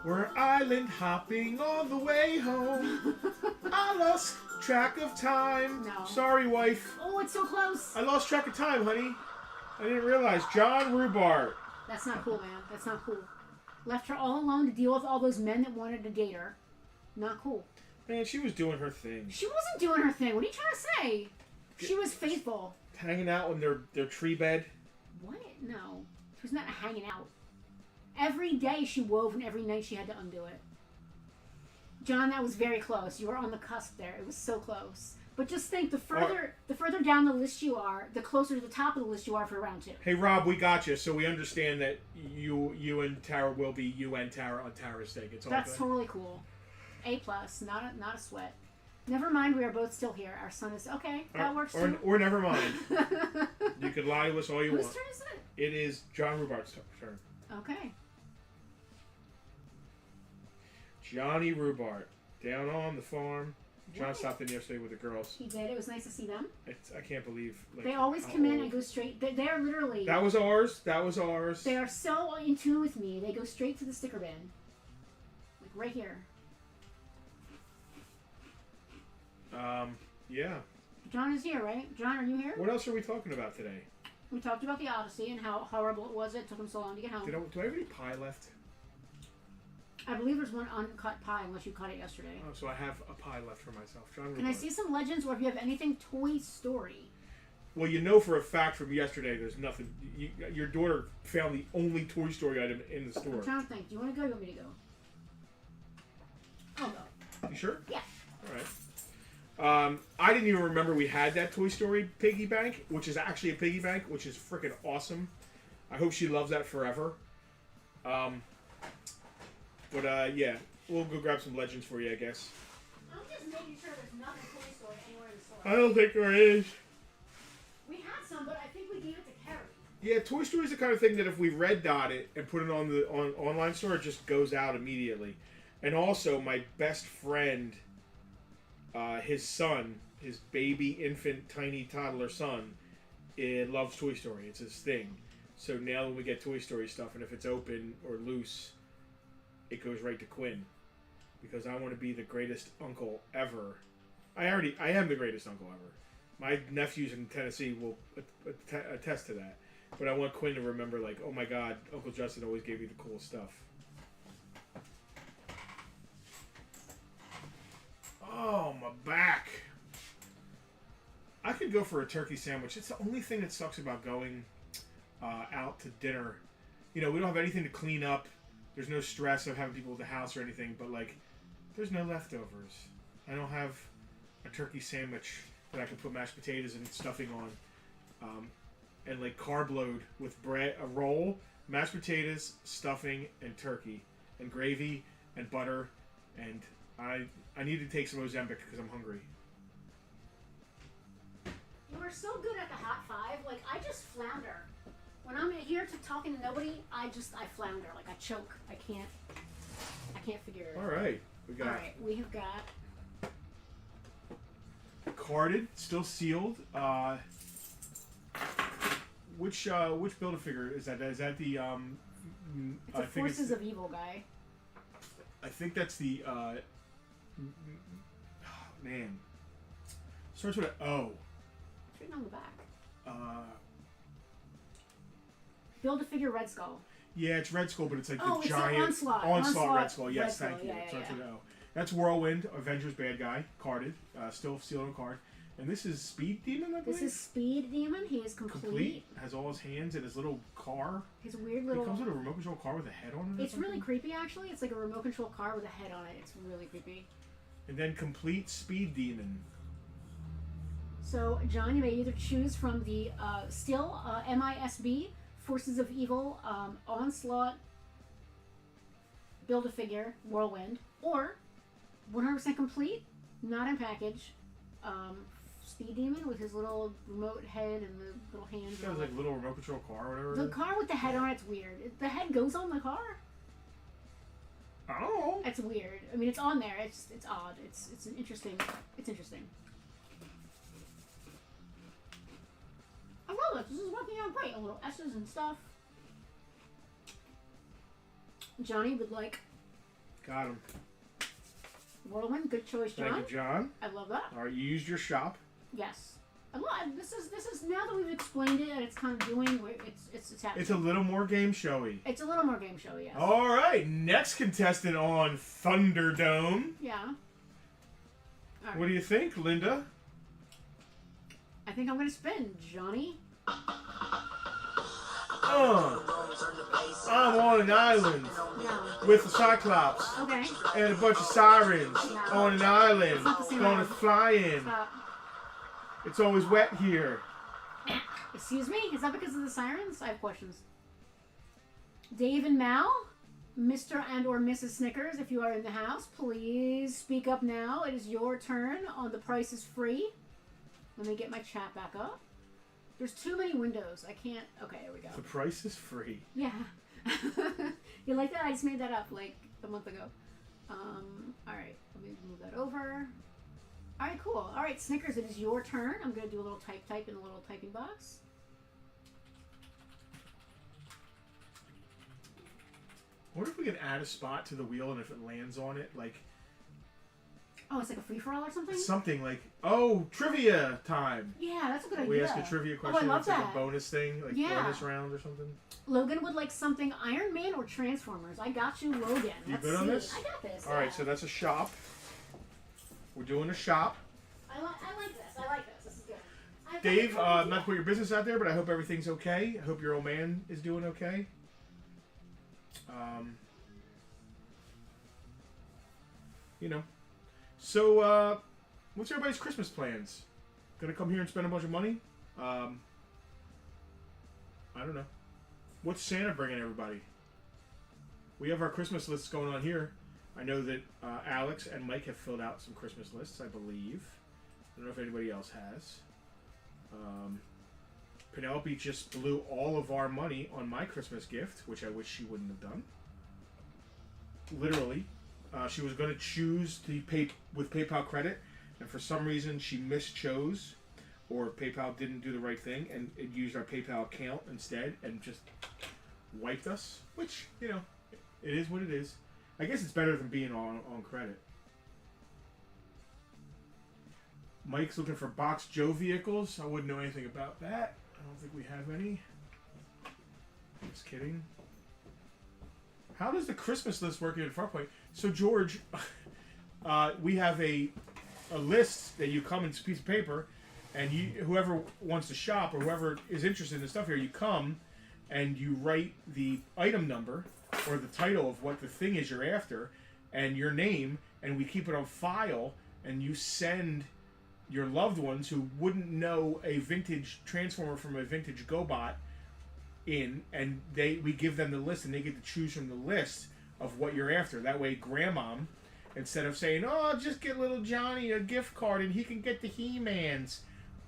We're island hopping on the way home. I lost track of time. No. Sorry, wife. Oh, it's so close. I lost track of time, honey. I didn't realize. John Rubart. That's not cool, man. That's not cool. Left her all alone to deal with all those men that wanted to date her. Not cool. Man, she was doing her thing. She wasn't doing her thing. What are you trying to say? She was faithful. Hanging out in their tree bed. What? No. She was not hanging out. Every day she wove and every night she had to undo it. John, that was very close. You were on the cusp there. It was so close. But just think, the further down the list you are, the closer to the top of the list you are for round 2. Hey, Rob, we got you, so we understand that you and Tara will be you and Tara on Tara's sake. It's all That's good. totally cool. A+, not a sweat. Never mind, we are both still here. Our son is... Okay, that works too. Or never mind. You could lie to us all you Whose want. turn is it? It is John Rubart's turn. Okay. Johnny Rubart, down on the farm. John What? stopped in yesterday with the girls. He did. It was nice to see them. I can't believe. Like, They always how come in old- and go straight. They're literally... That was ours. That was ours. They are so in tune with me. They go straight to the sticker bin. Like right here. Yeah. John is here, right? John, are you here? What else are we talking about today? We talked about the Odyssey and how horrible it was. It took him so long to get home. Do I have any pie left? I believe there's one uncut pie, unless you cut it yesterday. Oh, so I have a pie left for myself. John Can I Rubart. see some legends, or if you have anything Toy Story? Well, you know for a fact from yesterday there's nothing. Your daughter found the only Toy Story item in the store. I'm trying to think. Do you want to go or you want me to go? I'll go. You sure? Yeah. All right. I didn't even remember we had that Toy Story piggy bank, which is actually a piggy bank, which is freaking awesome. I hope she loves that forever. Yeah, we'll go grab some legends for you, I guess. I'm just making sure there's nothing Toy Story anywhere in the store. I don't think there is. We had some, but I think we gave it to Carrie. Yeah, Toy Story is the kind of thing that if we red dot it and put it on the online store, it just goes out immediately. And also, my best friend, his son, his baby, infant, tiny toddler son, loves Toy Story. It's his thing. So now when we get Toy Story stuff, and if it's open or loose, it goes right to Quinn. Because I want to be the greatest uncle ever. I am the greatest uncle ever. My nephews in Tennessee will attest to that. But I want Quinn to remember, like, oh my God, Uncle Justin always gave me the coolest stuff. Oh, my back. I could go for a turkey sandwich. It's the only thing that sucks about going out to dinner. You know, we don't have anything to clean up. There's no stress of having people at the house or anything. But, like, there's no leftovers. I don't have a turkey sandwich that I can put mashed potatoes and stuffing on. And, like, carb load with bread, a roll, mashed potatoes, stuffing, and turkey. And gravy and butter. And I need to take some Ozempic because I'm hungry. You are so good at the hot five. Like, I just flounder. When I'm here to talking to nobody, I flounder. Like, I choke. I can't figure it out. All right. All right, we have got... Carded, still sealed. Which Build-A-Figure is that? Is that the It's a Forces of Evil guy. I think that's the man. Starts with an O. It's written on the back. Build-A-Figure Red Skull. Yeah, it's Red Skull, but it's like Oh, the it's giant Onslaught. Red Skull. Yes, Red Skull, thank you. yeah, Starts yeah. with an O. That's Whirlwind, Avengers bad guy, carded, still sealed on card. And this is Speed Demon, I believe. This is Speed Demon. He is complete. Has all his hands in his little car. His weird little... He comes with a remote control car with a head on it. It's really creepy, actually. It's like a remote control car with a head on it. It's really creepy. And then Complete Speed Demon. So, John, you may either choose from the still MISB, Forces of Evil, Onslaught, Build-A-Figure, Whirlwind, or 100% Complete, Not in package. Speed Demon with his little remote head and the little hands. Sounds like a little remote control car or whatever. The car with the head on it's weird. The head goes on the car. I don't know. It's weird. I mean, it's on there. It's odd. It's an interesting. It's interesting. I love this. This is working out great. A little S's and stuff. Johnny would like Got him. Whirlwind. Good choice, John. Thank you, John. I love that. All right, you used your shop. Yes. I love this is now that we've explained it and it's kind of doing it's happening. It's a little more game showy. It's a little more game show, yes. All right, next contestant on Thunderdome. Yeah. All right. What do you think, Linda? I think I'm gonna spin, Johnny. I'm on an island Yeah. with a Cyclops Okay. and a bunch of sirens on an island. It's not the same Going to island. fly in. It's always wet here. Excuse me? Is that because of the sirens? I have questions. Dave and Mal, Mr. and or Mrs. Snickers, if you are in the house, please speak up now. It is your turn on The Price is Free. Let me get my chat back up. There's too many windows. I can't... Okay, there we go. The price is free. Yeah. You like that? I just made that up like a month ago. Alright, let me move that over. Alright, cool. Alright, Snickers, it is your turn. I'm going to do a little type in the little typing box. I wonder if we can add a spot to the wheel and if it lands on it, like... Oh, it's like a free-for-all or something? Something like, oh, trivia time. Yeah, that's a good idea. We ask a trivia question. I love It's like that. a bonus thing, like Yeah. bonus round or something. Logan would like something Iron Man or Transformers. I got you, Logan. You Let's good on see. this? I got this. All right, so that's a shop. We're doing a shop. I like this. I like this. This is good. Dave, not to put your business out there, but I hope everything's okay. I hope your old man is doing okay. You know. So, what's everybody's Christmas plans? Gonna come here and spend a bunch of money? I don't know. What's Santa bringing everybody? We have our Christmas lists going on here. I know that Alex and Mike have filled out some Christmas lists, I believe. I don't know if anybody else has. Penelope just blew all of our money on my Christmas gift, which I wish she wouldn't have done. Literally. She was going to choose to pay with PayPal credit, and for some reason she mischose, or PayPal didn't do the right thing, and it used our PayPal account instead, and just wiped us, which, you know, it is what it is. I guess it's better than being on credit. Mike's looking for Box Joe vehicles. I wouldn't know anything about that. I don't think we have any. Just kidding. How does the Christmas list work at Farpoint? So, George, we have a list that you come in a piece of paper, and whoever wants to shop or whoever is interested in the stuff here, you come and you write the item number or the title of what the thing is you're after and your name, and we keep it on file, and you send your loved ones who wouldn't know a vintage Transformer from a vintage GoBot in, and we give them the list, and they get to choose from the list of what you're after. That way, Grandma, instead of saying, "Oh, just get little Johnny a gift card and he can get the He-Mans,"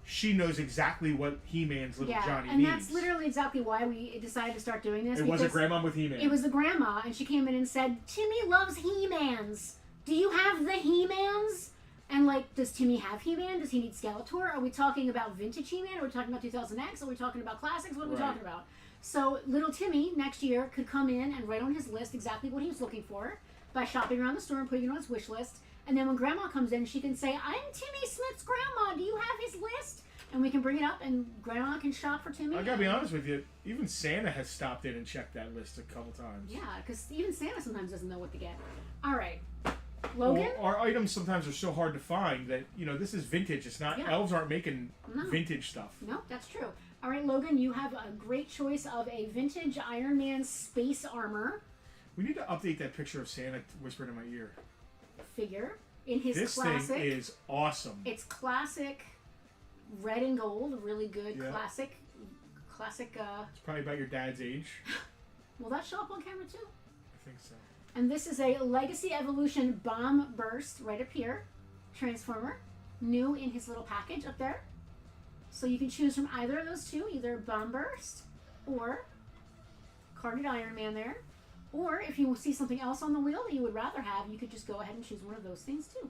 she knows exactly what He-Man's little Johnny and needs. That's literally exactly why we decided to start doing this. It wasn't Grandma with He-Man. It was the grandma, and she came in and said, "Timmy loves He-Mans. Do you have the He-Mans?" And like, does Timmy have He-Man? Does he need Skeletor? Are we talking about vintage He-Man? Are we talking about 2000X? Are we talking about classics? What are we talking about? So little Timmy next year could come in and write on his list exactly what he was looking for by shopping around the store and putting it on his wish list. And then when Grandma comes in, she can say, "I'm Timmy Smith's grandma. Do you have his list?" And we can bring it up, and Grandma can shop for Timmy. I gotta be honest with you, even Santa has stopped in and checked that list a couple times. Yeah, because even Santa sometimes doesn't know what to get. All right. Logan? Well, our items sometimes are so hard to find that, you know, this is vintage. It's not, elves aren't making vintage stuff. No, that's true. All right, Logan, you have a great choice of a vintage Iron Man space armor We need to update that picture of Santa whispering in my ear. figure in his This classic. thing is awesome. It's classic red and gold, really good Yeah. classic. It's probably about your dad's age. Will that show up on camera too? I think so. And this is a Legacy Evolution Bomb Burst right up here. Transformer, new in his little package up there. So you can choose from either of those two, either Bomb Burst or Carded Iron Man there. Or if you see something else on the wheel that you would rather have, you could just go ahead and choose one of those things too.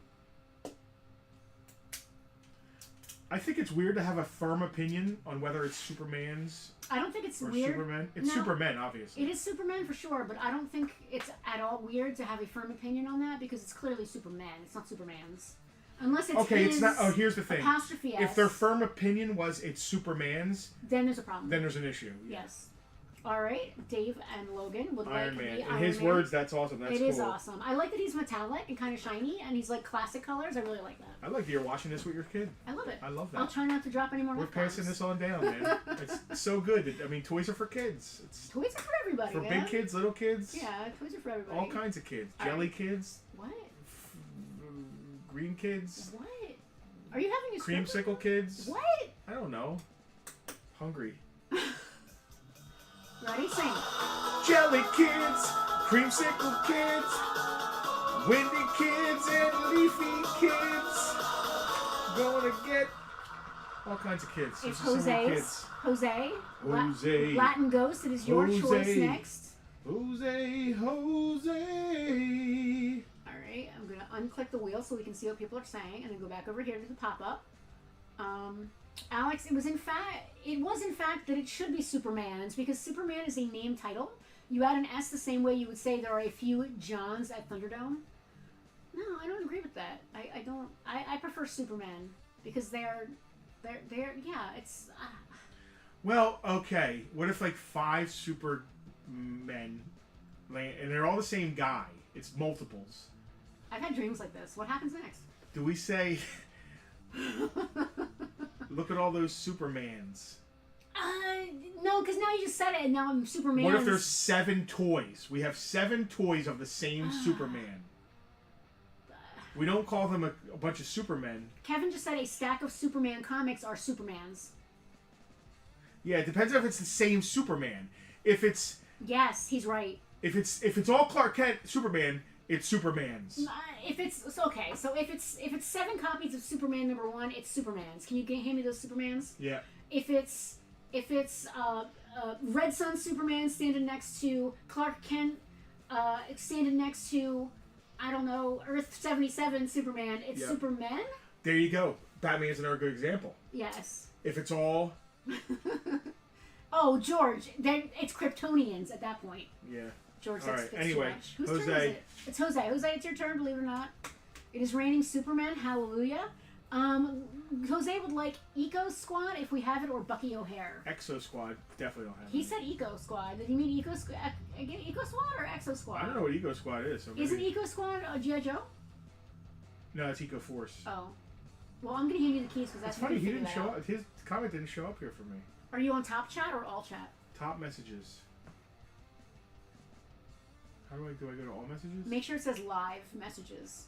I think it's weird to have a firm opinion on whether it's Superman's I don't think it's or weird. Superman. It's No. Superman, obviously. It is Superman for sure, but I don't think it's at all weird to have a firm opinion on that because it's clearly Superman. It's not Superman's. Unless it's Okay, his it's not. Oh, here's the thing. apostrophe S, If their firm opinion was it's Superman's, then there's a problem. then there's an issue. Yes. All right, Dave and Logan would Iron like Man. the In Iron his Man. words, that's awesome. That's It cool. is awesome. I like that he's metallic and kind of shiny, and he's like classic colors. I really like that. I like that you're watching this with your kid. I love it. I love I'll that. try not to drop any more. We're F-bombs. passing this on down, man. It's so good. I mean, toys are for kids. It's Toys are for everybody, for man. big kids, little kids, Yeah, toys are for everybody. all kinds of kids. All Jelly right. kids, What? green kids, What? Are you having a stroke? creamsicle kids. What? I don't know. Hungry. Ready? Sing. Jelly kids, creamsicle kids, windy kids, and leafy kids. Gonna get all kinds of kids. It's There's just so many Jose's. kids. Jose. Jose. Latin Ghost. It is your Jose. choice next. Jose. All right. I'm gonna unclick the wheel so we can see what people are saying, and then go back over here to the pop-up. Alex, it was in fact that it should be Superman's because Superman is a name title. You add an S the same way you would say there are a few Johns at Thunderdome. No, I don't agree with that. I don't. I prefer Superman because they're yeah. It's Well, okay. What if like 5 Supermen land, and they're all the same guy? It's multiples. I've had dreams like this. What happens next? Do we say, look at all those Supermans? No, because now you just said it, and now I'm Superman. What if there's 7 toys? We have 7 toys of the same Superman. We don't call them a bunch of Supermen. Kevin just said a stack of Superman comics are Supermans. Yeah, it depends if it's the same Superman. If it's Yes, he's right. if it's all Clark Kent Superman, it's Superman's. If it's okay, so if it's 7 copies of Superman #1, it's Superman's. Can you hand me those Supermans? Yeah. If it's Red Sun Superman standing next to Clark Kent, standing next to I don't know Earth 77 Superman, it's Yep. Superman. There you go. Batman's another good example. Yes. If it's all Oh, George, then it's Kryptonians at that point. yeah. George, All that's right, too anyway, much. Whose turn is Jose. it? It's Jose. Jose, it's your turn, believe it or not. It is raining Superman, hallelujah. Jose would like Eco Squad if we have it, or Bucky O'Hare. Exo Squad definitely don't have He it. said Eco Squad. Did he mean Eco Squad or Exo Squad? I don't know what Eco Squad is. So Isn't maybe- Eco Squad G.I. Joe? No, it's Eco Force. Oh. Well, I'm going to hand you the keys because that's That's funny. how He you didn't figure show that out. up. His comment didn't show up here for me. Are you on top chat or all chat? Top messages. How do I go to all messages? Make sure it says live messages.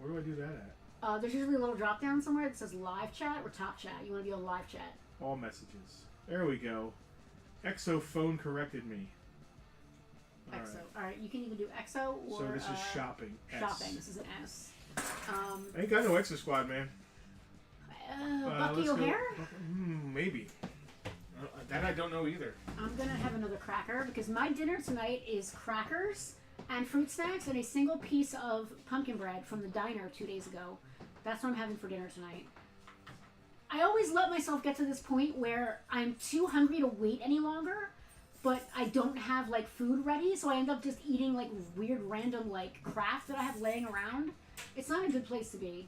Where do I do that at? There's usually a little drop down somewhere that says live chat or top chat. You want to be on live chat. All messages. There we go. Exo phone corrected me. All Exo. right. All right, you can either do Exo or So this is shopping. S. shopping. This is an S. I ain't got no Exo Squad, man. Bucky let's go- O'Hare? Maybe. That I don't know either. I'm gonna have another cracker because my dinner tonight is crackers and fruit snacks and a single piece of pumpkin bread from the diner 2 days ago. That's what I'm having for dinner tonight. I always let myself get to this point where I'm too hungry to wait any longer, but I don't have like food ready, so I end up just eating like weird random like crap that I have laying around. It's not a good place to be.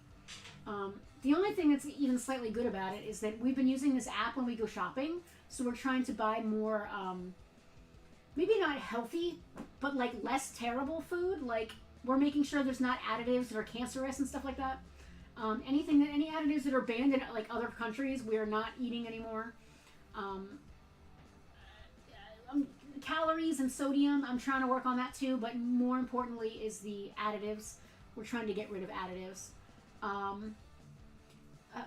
The only thing that's even slightly good about it is that we've been using this app when we go shopping, so we're trying to buy more, maybe not healthy, but like less terrible food. Like we're making sure there's not additives that are cancerous and stuff like that. Any additives that are banned in like other countries, we are not eating anymore. Calories and sodium, I'm trying to work on that too, but more importantly is the additives. We're trying to get rid of additives.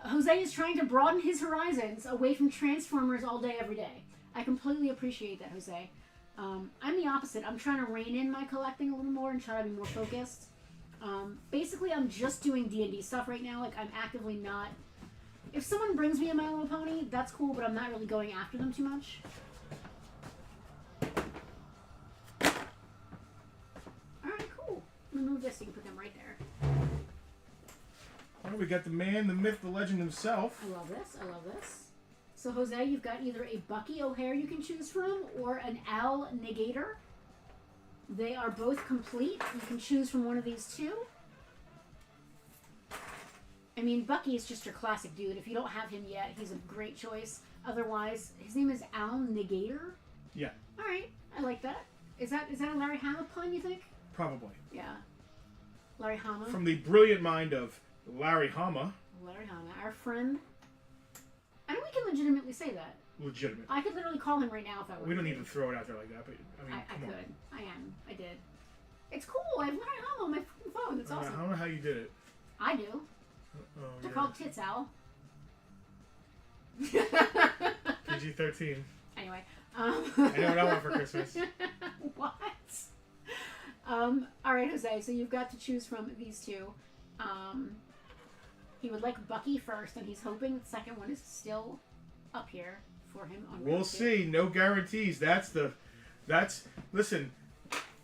Jose is trying to broaden his horizons away from Transformers all day, every day. I completely appreciate that, Jose. I'm the opposite. I'm trying to rein in my collecting a little more and try to be more focused. Basically, I'm just doing D&D stuff right now. Like, I'm actively not... If someone brings me a My Little Pony, that's cool, but I'm not really going after them too much. Alright, cool. I'm gonna move this so you can put them right there. Oh, we got the man, the myth, the legend himself. I love this. I love this. So, Jose, you've got either a Bucky O'Hare you can choose from or an Al Negator. They are both complete. You can choose from one of these two. I mean, Bucky is just your classic dude. If you don't have him yet, he's a great choice. Otherwise, his name is Al Negator. Yeah. All right, I like that. Is that a Larry Hama pun, you think? Probably. Yeah. Larry Hama. From the brilliant mind of Larry Hama. Larry Hama, our friend. I know we can legitimately say that. Legitimate. I could literally call him right now if I wanted. We don't need to throw it out there like that, but I mean, I come could. on. I am. I did. It's cool. I have Larry Hama on my phone. It's awesome. I don't know how you did it. I do. Oh, They're yeah. called tits, Al. PG-13. Anyway. I know what I want for Christmas. What? Alright, Jose, so you've got to choose from these two. He would like Bucky first, and he's hoping the second one is still up here for him on We'll round two. see. No guarantees. Listen,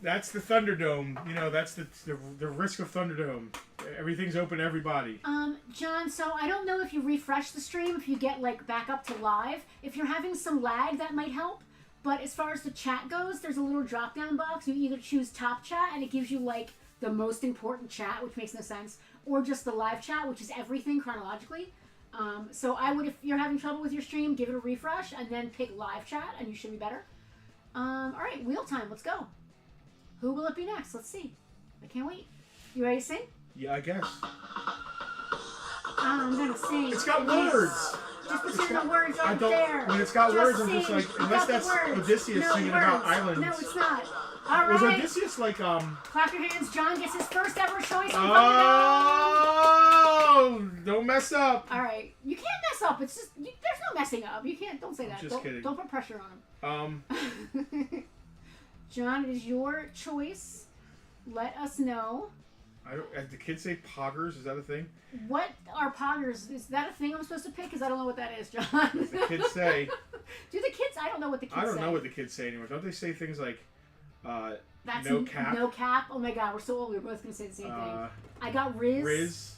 that's the Thunderdome. You know, that's the risk of Thunderdome. Everything's open to everybody. John, so I don't know if you refresh the stream, if you get, like, back up to live. If you're having some lag, that might help. But as far as the chat goes, there's a little drop-down box. You either choose top chat, and it gives you, like, the most important chat, which makes no sense, or just the live chat, which is everything chronologically. So I would, if you're having trouble with your stream, give it a refresh, and then pick live chat, and you should be better. Alright, wheel time, let's go. Who will it be next? Let's see. I can't wait. You ready to sing? Yeah, I guess. I'm gonna sing. It's got words. Just pretend the words aren't there. When it's got words, I'm just sing like, unless without the that's words. Odysseus No singing words. about islands. No, it's not. All Was right. Odysseus like Clap your hands. John gets his first ever choice. Oh! Don't mess up. All right. You can't mess up. It's just there's no messing up. You can't. Don't say that. Just kidding. Don't put pressure on Um, him. John, it is your choice. Let us know. I don't. The kids say poggers. Is that a thing? What are poggers? Is that a thing I'm supposed to pick? Because I don't know what that is, John. The kids say. Do the kids? I don't know what the kids say. I don't know what the kids say anymore. Don't they say things like, That's no cap? No cap. Oh my god, we're so old. We're both gonna say the same thing. I got Riz. Riz.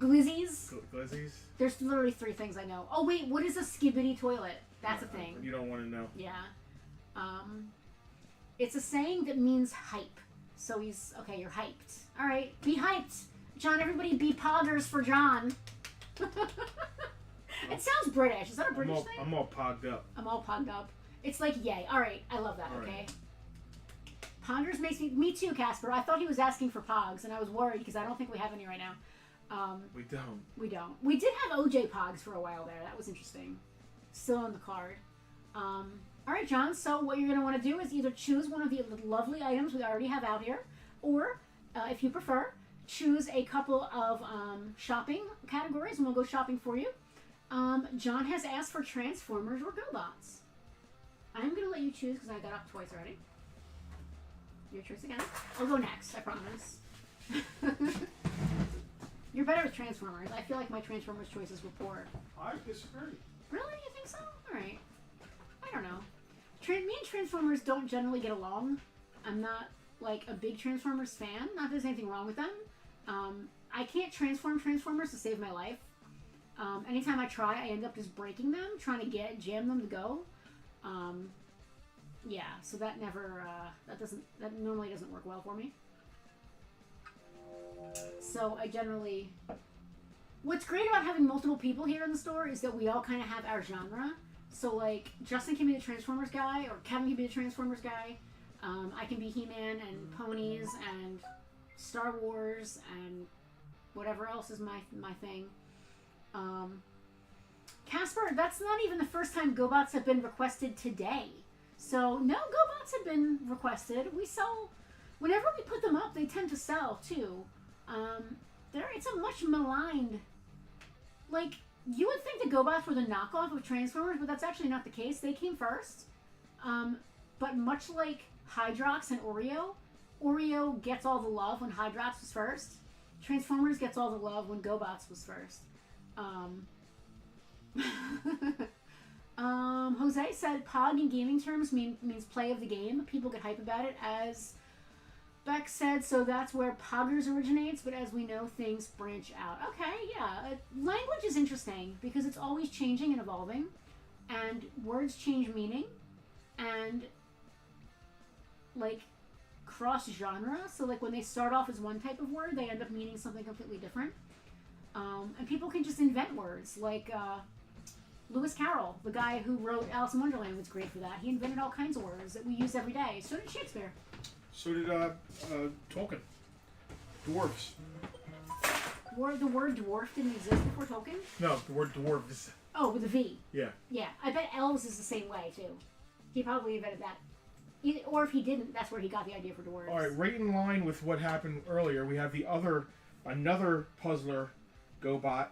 Glizzies. Glizzies. There's literally 3 things I know. Oh wait, what is a skibbity toilet? That's a thing. You don't want to know. Yeah. It's a saying that means hype. So he's okay. You're hyped. All right, be hyped, John. Everybody, be poggers for John. It sounds British. Is that a British thing? I'm all pogged up. I'm all pogged up. It's like yay. All right, I love that. All Okay. right. Poggers makes me too, Casper. I thought he was asking for pogs, and I was worried because I don't think we have any right now. We don't. We don't. We did have OJ pogs for a while there. That was interesting. Still on the card. All right, John. So what you're going to want to do is either choose one of the lovely items we already have out here, or if you prefer, choose a couple of shopping categories, and we'll go shopping for you. John has asked for Transformers or GoBots. I'm going to let you choose because I got up twice already. Your choice again. I'll go next, I promise. You're better with Transformers. I feel like my Transformers choices were poor. I disagree. Really? You think so? Alright. I don't know. Me and Transformers don't generally get along. I'm not, like, a big Transformers fan. Not that there's anything wrong with them. I can't transform Transformers to save my life. Anytime I try, I end up just breaking them, trying to jam them to go. Yeah, so that never, that normally doesn't work well for me. So I generally, what's great about having multiple people here in the store is that we all kind of have our genre. So like, Justin can be the Transformers guy, or Kevin can be the Transformers guy. I can be He-Man and ponies and Star Wars and whatever else is my thing. Casper, that's not even the first time GoBots have been requested today. So, no, GoBots have been requested. We sell, whenever we put them up, they tend to sell, too. It's a much maligned, like, you would think the GoBots were the knockoff of Transformers, but that's actually not the case. They came first. But much like Hydrox and Oreo, Oreo gets all the love when Hydrox was first. Transformers gets all the love when GoBots was first. Jose said Pog in gaming terms means play of the game. People get hype about it. As Beck said, so that's where Poggers originates, but as we know, things branch out. Okay, yeah. Language is interesting because it's always changing and evolving, and words change meaning, and, like, cross-genre. So, like, when they start off as one type of word, they end up meaning something completely different. And people can just invent words, like, Lewis Carroll, the guy who wrote Alice in Wonderland, was great for that. He invented all kinds of words that we use every day. So did Shakespeare. So did Tolkien. Dwarves. The word dwarf didn't exist before Tolkien? No, the word dwarves. Oh, with a V. Yeah. Yeah, I bet elves is the same way, too. He probably invented that. Or if he didn't, that's where he got the idea for dwarves. All right, right in line with what happened earlier, we have another puzzler, GoBot,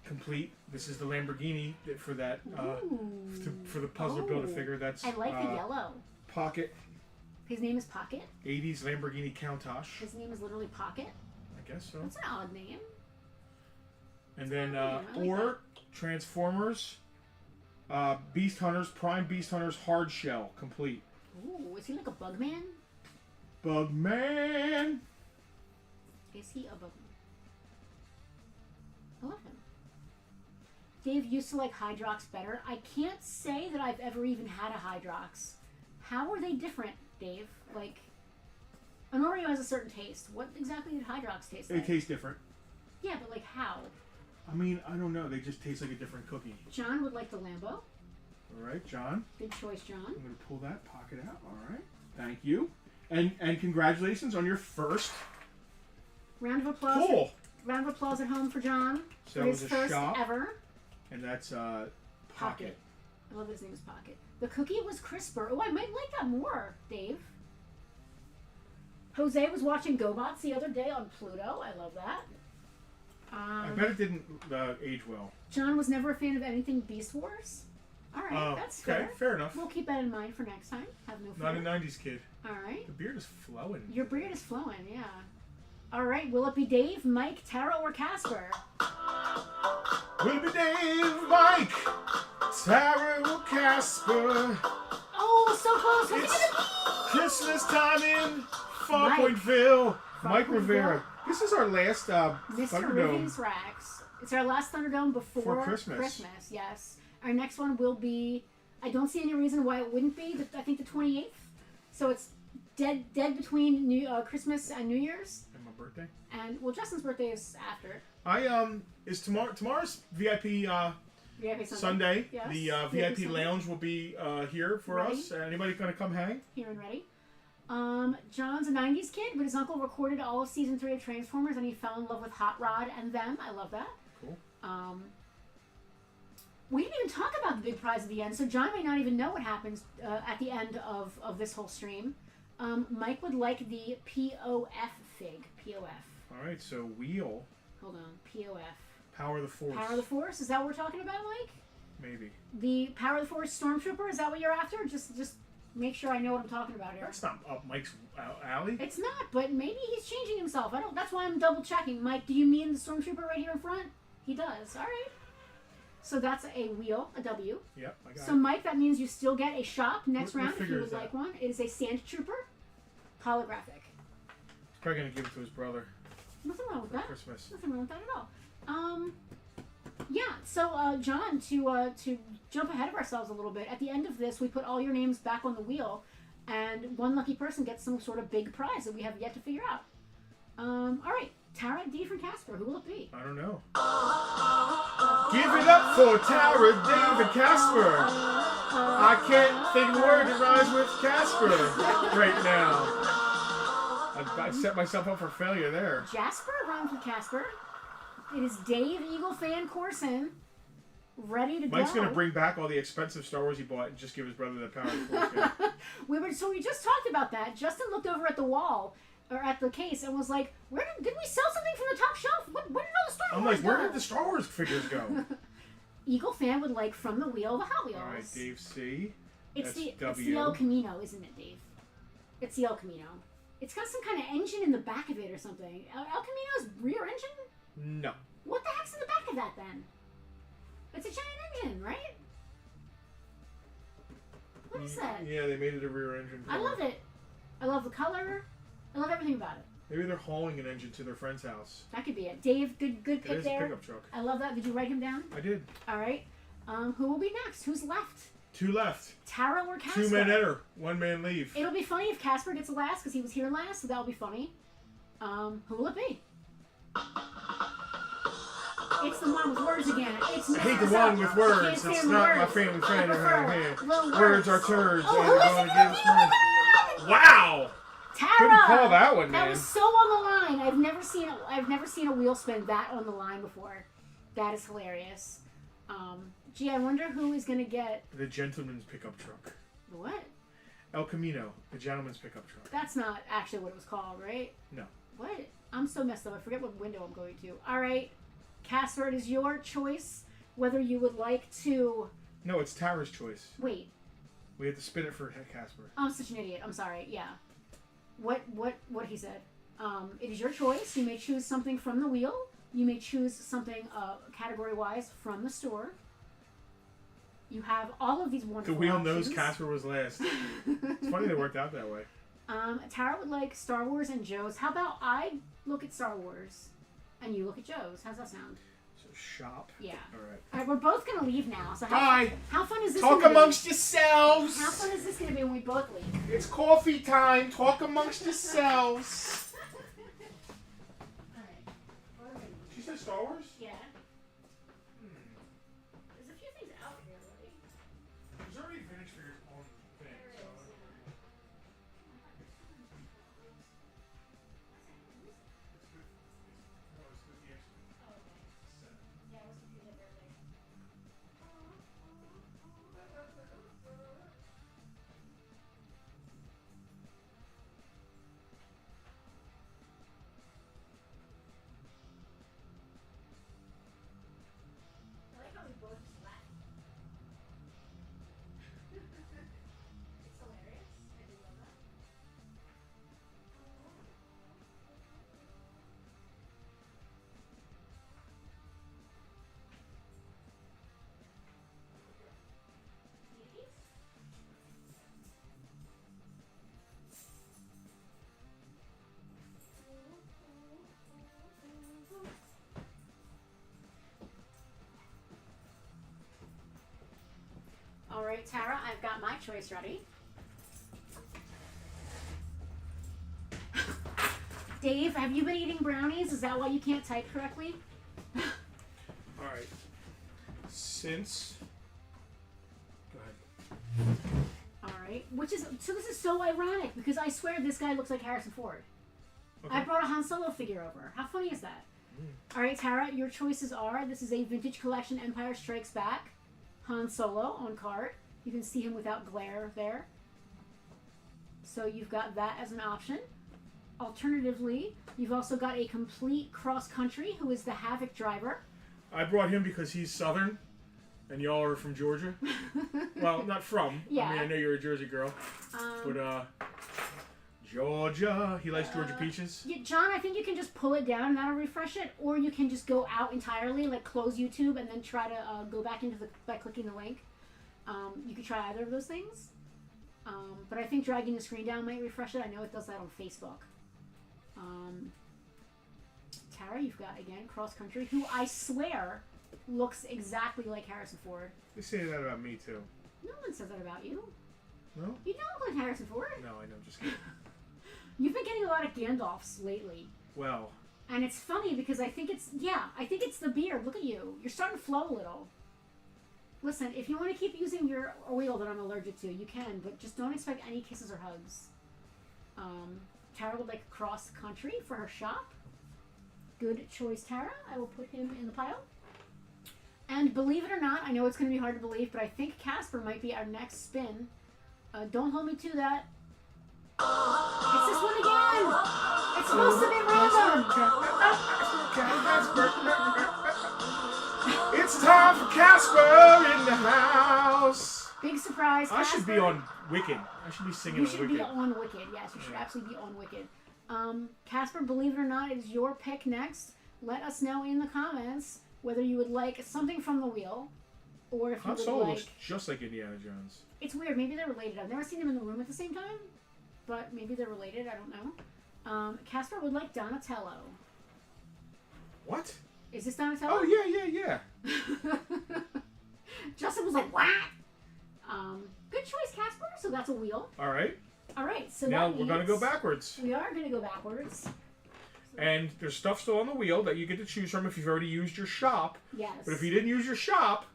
complete. This is the Lamborghini for that for the puzzler Build-A-Figure. That's I like the yellow. Pocket. His name is Pocket. 80s Lamborghini Countach. His name is literally Pocket. I guess so. That's an odd name. And then like Transformers, Beast Hunters, Prime Beast Hunters, Hard Shell, complete. Ooh, is he like a Bugman? Bugman. Is he a Bugman? I love him. Dave used to like Hydrox better. I can't say that I've ever even had a Hydrox. How are they different, Dave? Like, an Oreo has a certain taste. What exactly did Hydrox taste like? They taste different. Yeah, but like how? I mean, I don't know. They just taste like a different cookie. John would like the Lambo. All right, John. Good choice, John. I'm going to pull that pocket out. All right. Thank you. And congratulations on your first Round of applause. pull. Round of applause at home for John. So for that his was a first shop. ever. And that's Pocket. I love his name is Pocket. The cookie was crisper. Oh, I might like that more, Dave. Jose was watching GoBots the other day on Pluto. I love that. I bet it didn't age well. John was never a fan of anything Beast Wars. All right, that's fair. Okay, fair enough. We'll keep that in mind for next time. Have no fear. Not a 90s kid. All right. The beard is flowing. Your beard is flowing, yeah. All right, will it be Dave, Mike, Tara, or Casper? Will it be Dave, Mike, Tara, or Casper? Oh, so close. What's it It's gonna be? Christmas time in Farpointville. Mike Farpointville. Rivera. This is our last Mr. Thunderdome. Rivie's Racks. It's our last Thunderdome before Christmas. Yes. Our next one will be, I don't see any reason why it wouldn't be, I think the 28th. So it's dead between Christmas and New Year's. And my birthday. And, well, Justin's birthday is after. Is tomorrow's VIP VIP Sunday. Yes. The VIP VIP Sunday. lounge will be here for Ready? us. Anybody gonna come hang? Here and ready. John's a 90s kid, but his uncle recorded all of season 3 of Transformers and he fell in love with Hot Rod and them. I love that. Cool. We didn't even talk about the big prize at the end, so John may not even know what happens at the end of this whole stream. Mike would like the POF fig. POF. All right. So wheel. Hold on. POF. Power of the Force. Power of the Force? Is that what we're talking about, Mike? Maybe. The Power of the Force Stormtrooper? Is that what you're after? Just make sure I know what I'm talking about here. That's not up Mike's alley. It's not, but maybe he's changing himself. I don't. That's why I'm double checking. Mike, do you mean the Stormtrooper right here in front? He does. All right. So that's a wheel, a W. Yep, I got So it. Mike, that means you still get a shop next What round if figure you is would that? like one. It is a Sand Trooper, holographic. He's probably gonna give it to his brother Nothing wrong with for that. Christmas. Nothing wrong with that at all. Yeah. So John, to jump ahead of ourselves a little bit, at the end of this, we put all your names back on the wheel, and one lucky person gets some sort of big prize that we have yet to figure out. All right, Tara, D from Casper. Who will it be? I don't know. Give it up for Tara, David, Casper. I can't think of a word that rhymes with Casper right now. I set myself up for failure there. Jasper rhymes with Casper. It is Dave Eagle Fan Corson, ready to Mike's go. gonna bring back all the expensive Star Wars he bought and just give his brother the Power of the Force. So we just talked about that. Justin looked over at the wall, or at the case, and was like, "Where did we sell something from the top shelf? Where did all the Star I'm Wars like, go?" where did the Star Wars figures go? Eagle Fan would like from the wheel the Hot Wheels. All right, Dave C. It's That's the W. El Camino, isn't it, Dave? It's the El Camino. It's got some kind of engine in the back of it or something. El Camino's rear engine? No. What the heck's in the back of that then? It's a giant engine, right? What is that? Yeah, they made it a rear engine. I love it. I love the color. I love everything about it. Maybe they're hauling an engine to their friend's house. That could be it. Dave, good It pick is there. a pickup truck. I love that. Did you write him down? I did. All right. Who will be next? Who's left? 2 left. Tara or Casper? 2 men enter, 1 man leave. It'll be funny if Casper gets the last because he was here last, so that'll be funny. Who will it be? It's the one with words again. It's I hate the one with words. It's not my family friend. Words are turds. Oh, and who we're is gonna it give us gonna words. be? Wow! Tara. Couldn't call that one, That man. was so on the line. I've never seen a wheel spin that on the line before. That is hilarious. Gee, I wonder who is gonna get The gentleman's pickup truck. what? El Camino, the gentleman's pickup truck. That's not actually what it was called, right? No. What? I'm so messed up. I forget what window I'm going to. All right, Casper, it is your choice whether you would like to No, it's Tara's choice. wait. We have to spin it for Casper. I'm such an idiot. I'm sorry. Yeah. What he said. It is your choice. You may choose something from the wheel. You may choose something category-wise from the store. You have all of these wonderful The wheel options. knows Casper was last. It's funny they worked out that way. Tara would like Star Wars and Joe's. How about I look at Star Wars and you look at Joe's? How's that sound? So shop. Yeah. All right. All right, we're both going to leave now. So Bye. How fun is this Talk gonna amongst be? yourselves. How fun is this going to be when we both leave? It's coffee time. Talk amongst yourselves. All right. Where are we? She said Star Wars? Yeah. There's a few things out here, right? There's already vintage figures on the thing. There is, So. yeah. No, it's with the extra Oh, okay. set. Yeah, I was confused there, like. I like how we both just laughed. It's hilarious. I do love that. Sneakies? All right, Tara, I've got my choice ready. Dave, have you been eating brownies? Is that why you can't type correctly? All right. Since. Go ahead. All right. So this is so ironic because I swear this guy looks like Harrison Ford. Okay. I brought a Han Solo figure over. How funny is that? All right, Tara, your choices are: this is a vintage collection Empire Strikes Back Han Solo on card. You can see him without glare there. So you've got that as an option. Alternatively, you've also got a complete cross country who is the Havoc driver. I brought him because he's Southern, and y'all are from Georgia. Well, not from. Yeah. I mean, I know you're a Jersey girl, but Georgia. He likes Georgia peaches. Yeah, John, I think you can just pull it down and that'll refresh it, or you can just go out entirely, like close YouTube and then try to go back into by clicking the link. You could try either of those things, but I think dragging the screen down might refresh it. I know it does that on Facebook. Tara, you've got again cross country, who I swear looks exactly like Harrison Ford. They say that about me too. No one says that about you. No? You don't look like Harrison Ford. No, I know. Just kidding. You've been getting a lot of Gandalfs lately. Well, And it's funny because I think it's the beard. Look at you. You're starting to flow a little. Listen, if you want to keep using your oil that I'm allergic to, you can, but just don't expect any kisses or hugs. Tara would like cross country for her shop. Good choice, Tara. I will put him in the pile. And believe it or not, I know it's going to be hard to believe, but I think Casper might be our next spin. Don't hold me to that. It's this one again! It's supposed to be random! It's time for Casper in the house. Big surprise. I should be Casper. on Wicked. I should be singing You on should Wicked. be on Wicked. Yes, you should absolutely be on Wicked. Casper, believe it or not, it is your pick next. Let us know in the comments whether you would like something from the wheel, or if you Han would Solo like. looks just like Indiana Jones. It's weird. Maybe they're related. I've never seen them in the room at the same time, but maybe they're related. I don't know. Casper would like Donatello. What? Is this Donatello? Oh yeah. Justin was like, "What?" Good choice, Casper. So that's a wheel. All right. All right. So Now that we're gonna means go backwards. We are gonna go backwards. And there's stuff still on the wheel that you get to choose from if you've already used your shop. Yes. But if you didn't use your shop,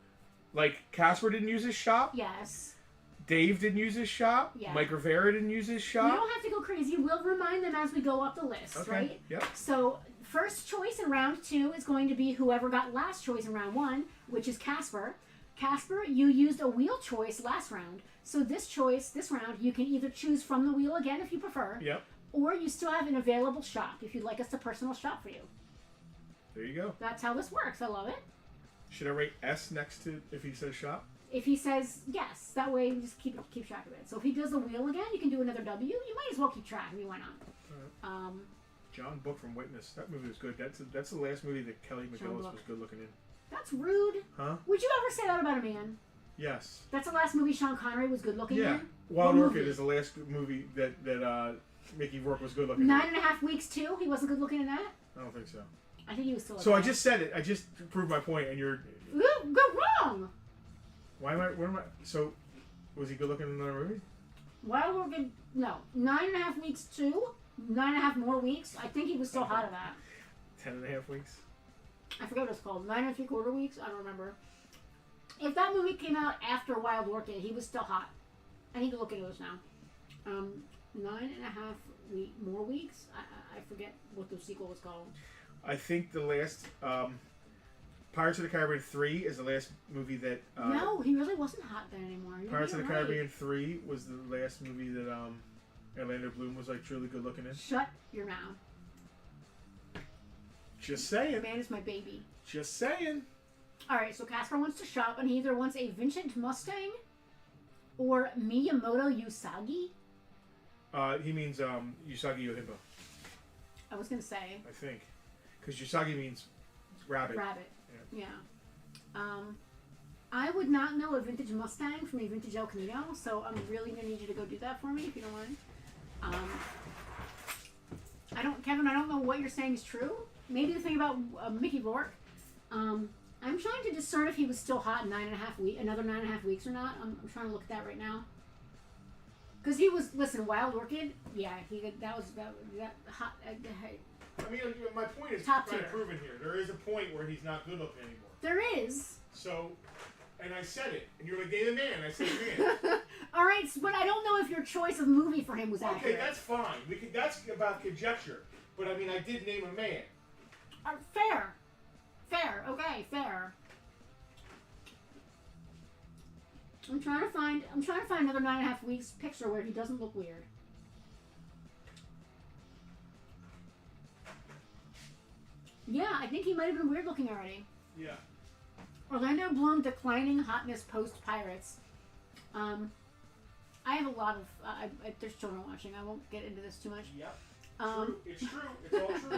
like Casper didn't use his shop, Yes. Dave didn't use his shop, Yeah. Mike Rivera didn't use his We shop. don't have to go crazy. We'll remind them as we go up the list, Okay. right? Yep. So first choice in round 2 is going to be whoever got last choice in round 1, which is Casper. Casper, you used a wheel choice last round. So this round, you can either choose from the wheel again if you prefer, Yep. or you still have an available shop if you'd like us to personal shop for you. There you go. That's how this works. I love it. Should I rate S next to if he says shop? If he says yes, that way we just keep track of it. So if he does the wheel again, you can do another W. You might as well keep track. I mean, why not? John Book from Witness. That movie was good. That's the last movie that Kelly McGillis Book. was good looking in. That's rude. Huh? Would you ever say that about a man? Yes. That's the last movie Sean Connery was good looking Yeah. in? Wild What Orchid movie? is the last movie that Mickey Rourke was good looking in. 9.5 Weeks too? He wasn't good looking in that? I don't think so. I think he was still So I okay. just said it. I just proved my point, and you're. Ooh, go wrong! Why am I? What am I? So, was he good looking in another movie? Wild Orchid, no. 9.5 Weeks too? 9.5 more weeks? I think he was still hot of that. 10.5 weeks. I forget what it's called. 9 3/4 weeks? I don't remember. If that movie came out after Wild Orchid, he was still hot. I need to look into this now. 9.5 more weeks? I forget what the sequel was called. I think the last Pirates of the Caribbean 3 is the last movie that. No, he really wasn't hot then anymore. Pirates of the You're right. Caribbean 3 was the last movie that Orlando Bloom was like truly good looking in. Shut your mouth. Just saying. Man is my baby. Just saying. Alright, so Casper wants to shop and he either wants a vintage Mustang or Miyamoto Usagi. He means Usagi Yojimbo, I was gonna say I think, because Usagi means rabbit. rabbit. Yeah. I would not know a vintage Mustang from a vintage El Camino, so I'm really gonna need you to go do that for me if you don't mind. Kevin, I don't know what you're saying is true. Maybe the thing about Mickey Rourke. I'm trying to discern if he was still hot in another 9.5 weeks or not. I'm trying to look at that right now. Because he was, listen, Wild Orchid, yeah, that hot. I mean, my point is Top kind tier. of proven here. There is a point where he's not good looking anymore. There is. So, and I said it, and you're like, "Hey, the man." I said, "Man." All right, but I don't know if your choice of movie for him was Okay, accurate. that's fine. That's about conjecture. But I mean, I did name a man. Fair. Okay, fair. I'm trying to find another 9.5 weeks picture where he doesn't look weird. Yeah, I think he might have been weird looking already. Yeah. Orlando Bloom declining hotness post Pirates. I have a lot of there's children watching. I won't get into this too much. Yep. True. It's true. It's all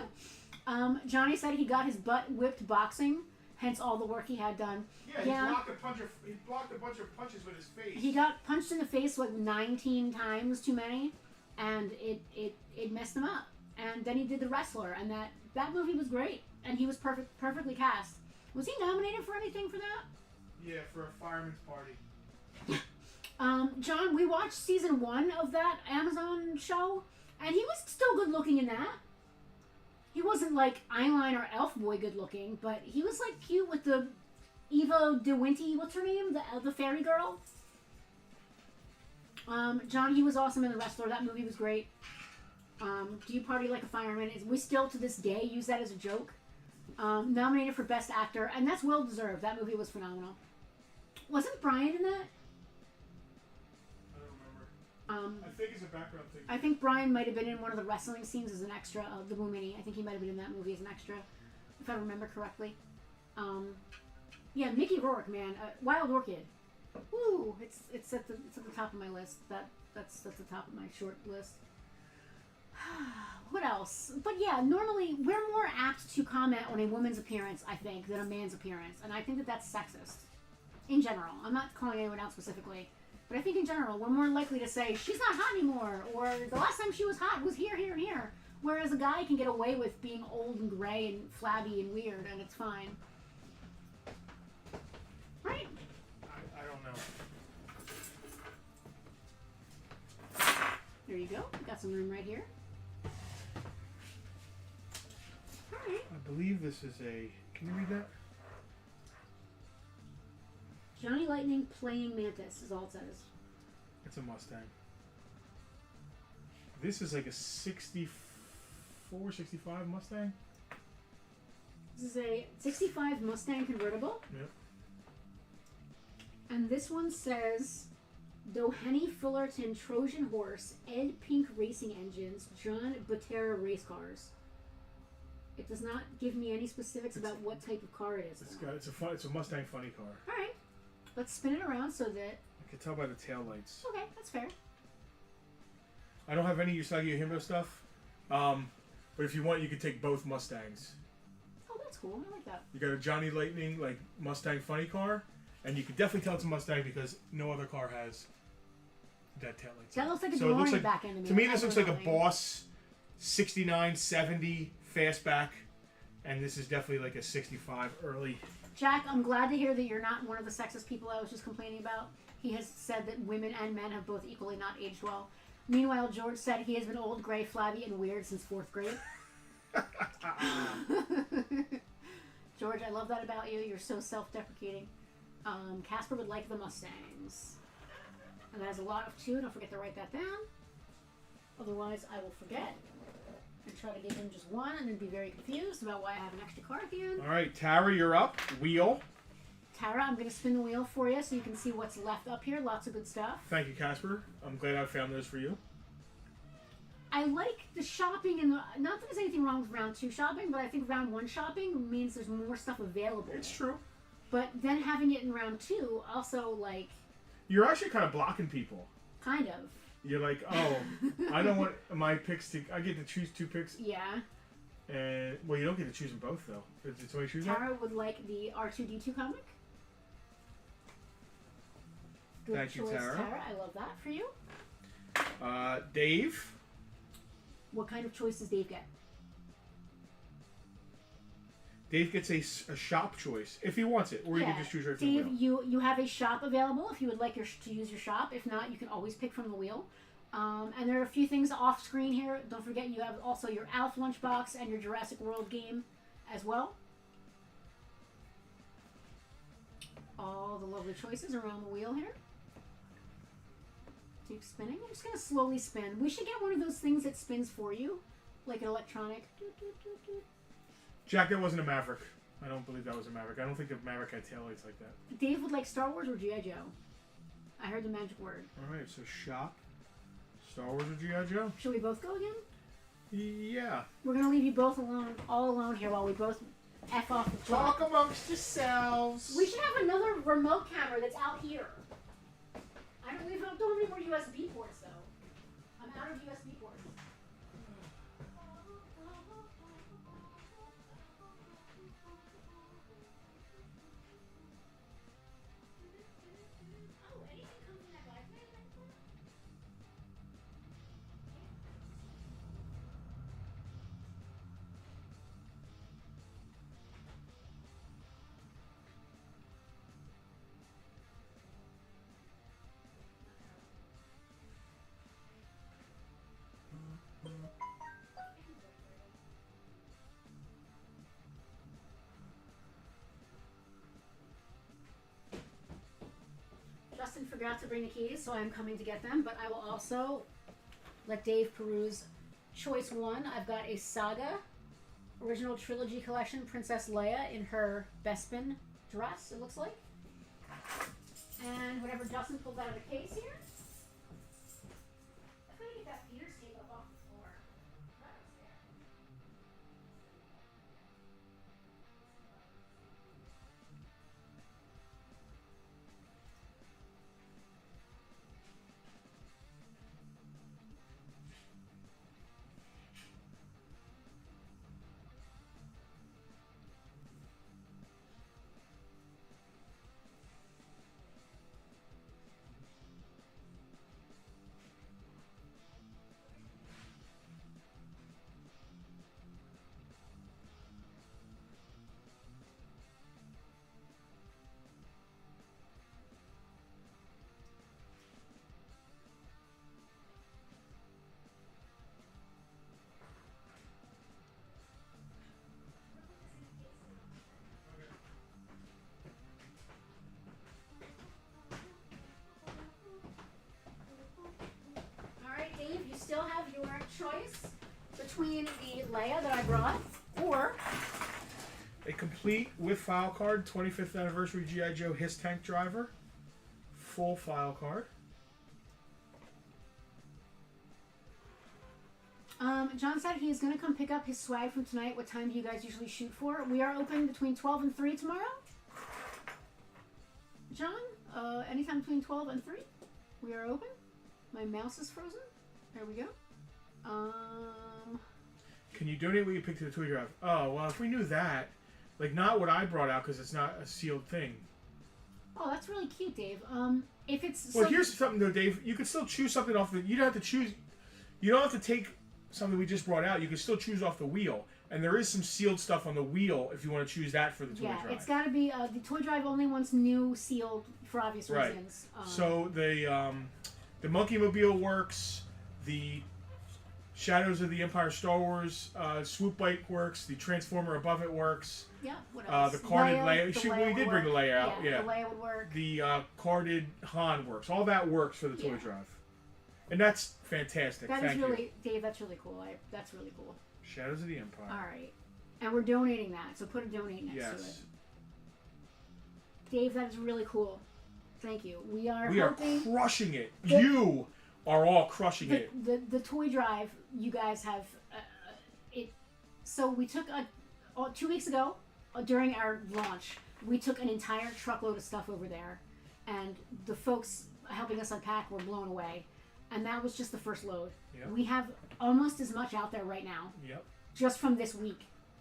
true. Johnny said he got his butt whipped boxing, hence all the work he had done. Yeah, he blocked a bunch of punches with his face. He got punched in the face like 19 times too many, and it messed him up. And then he did The Wrestler, and that movie was great, and he was perfectly cast. Was he nominated for anything for that? Yeah, for a fireman's party. John, we watched season 1 of that Amazon show, and he was still good looking in that. He wasn't like eyeliner elf boy good looking, but he was like cute with the Eva DeWinty, what's her name? The fairy girl. John, he was awesome in The Wrestler. That movie was great. Do You Party Like a Fireman? We still to this day use that as a joke. Nominated for Best Actor, and that's well deserved. That movie was phenomenal. Wasn't Brian in that? I don't remember. I think it's a background thing. I think Brian might have been in one of the wrestling scenes as an extra of the Mumini. I think he might have been in that movie as an extra, if I remember correctly. Yeah, Mickey Rourke, man. Wild Orchid. Woo! It's at the top of my list. That's at the top of my short list. What else? But yeah, normally we're more apt to comment on a woman's appearance, I think, than a man's appearance, and I think that that's sexist. In general, I'm not calling anyone out specifically, but I think in general we're more likely to say she's not hot anymore, or the last time she was hot was here, here, and here. Whereas a guy can get away with being old and gray and flabby and weird, and it's fine. Right? I don't know. There you go. We got some room right here. Alright. I believe this is a... Can you read that? Johnny Lightning playing Mantis is all it says. It's a Mustang. This is like a 64, 65 Mustang? This is a 65 Mustang convertible. Yep. And this one says Doheny Fullerton Trojan Horse, Ed Pink Racing Engines, John Butera Race Cars. It does not give me any specifics about what type of car it is. It's a Mustang funny car. Alright. Let's spin it around so that... I can tell by the taillights. Okay, that's fair. I don't have any Usagi Himbo stuff. But if you want, you could take both Mustangs. Oh, that's cool. I like that. You got a Johnny Lightning, like, Mustang funny car. And you can definitely tell it's a Mustang because no other car has that taillight. That looks like a So it looks DeLorean like, back end. to me, this looks like a Boss 69, 70 fastback. And this is definitely like a 65 early. Jack, I'm glad to hear that you're not one of the sexist people I was just complaining about. He has said that women and men have both equally not aged well. Meanwhile, George said he has been old, gray, flabby, and weird since 4th grade. George, I love that about you. You're so self-deprecating. Casper would like the Mustangs. And that has a lot of two. Don't forget to write that down. Otherwise, I will forget. And try to give him just one and then be very confused about why I have an extra card at the end. All right, Tara, you're up. Wheel. Tara, I'm going to spin the wheel for you so you can see what's left up here. Lots of good stuff. Thank you, Casper. I'm glad I found those for you. I like the shopping, and not that there's anything wrong with round 2 shopping, but I think round 1 shopping means there's more stuff available. It's true. But then having it in round 2 also, like... You're actually kind of blocking people. Kind of. You're like, oh, I don't want my picks to... I get to choose 2 picks. Yeah. And, well, you don't get to choose them both, though. It's only choose Tara would like the R2-D2 comic. Good Thank you, choice, Tara. Tara. I love that for you. Dave. What kind of choice does Dave get? Dave gets a shop choice, if he wants it. Or you can just choose right from the Dave, wheel. you have a shop available if you would like to use your shop. If not, you can always pick from the wheel. And there are a few things off screen here. Don't forget you have also your Alf lunchbox and your Jurassic World game as well. All the lovely choices around the wheel here. Keep spinning. I'm just going to slowly spin. We should get one of those things that spins for you. Like an electronic. Jack, that wasn't a Maverick. I don't believe that was a Maverick. I don't think the Maverick had taillights like that. Dave would like Star Wars or G.I. Joe. I heard the magic word. Alright, so shop. Star Wars or G.I. Joe? Should we both go again? Yeah. We're going to leave you both alone, all alone here while we both F off the clock. Talk amongst yourselves. We should have another remote camera that's out here. We don't have any more USB ports, though. I'm out of USB ports. Oh, anything come from that Wi-Fi? Justin forgot to bring the keys, so I'm coming to get them, but I will also let Dave peruse choice 1. I've got a Saga original trilogy collection, Princess Leia in her Bespin dress, it looks like. And whatever Justin pulled out of the case here. I'm going to get that Peter's tape up off the floor. That was there. between the Leia that I brought or A complete with file card, 25th anniversary G.I. Joe His Tank Driver. Full file card. John said he's going to come pick up his swag from tonight. What time do you guys usually shoot for? We are open between 12 and 3 tomorrow. John, anytime between 12 and 3. We are open. My mouse is frozen. There we go. Can you donate what you picked to the toy drive? Oh, well, if we knew that, like, not what I brought out because it's not a sealed thing. Oh, that's really cute, Dave. If it's... Well, here's something, though, Dave. You could still choose something off the... You don't have to choose... You don't have to take something we just brought out. You can still choose off the wheel. And there is some sealed stuff on the wheel if you want to choose that for the toy drive. Yeah, it's got to be... the toy drive only wants new sealed for obvious reasons. So the Monkey Mobile works. The Shadows of the Empire Star Wars swoop bike works. The Transformer above it works. Yeah, what else? The carded Leia. We did bring the Leia out. Yeah, the Leia would work. The carded Han works. All that works for the toy drive. And that's fantastic. Thank you. Dave, that's really cool. That's really cool. Shadows of the Empire. All right. And we're donating that, so put a donate next to it. Dave, that is really cool. Thank you. We are crushing it. You are all crushing it. The toy drive, you guys have it. So we took 2 weeks ago during our launch. We took an entire truckload of stuff over there, and the folks helping us unpack were blown away. And that was just the first load. Yep. We have almost as much out there right now. Yep. Just from this week.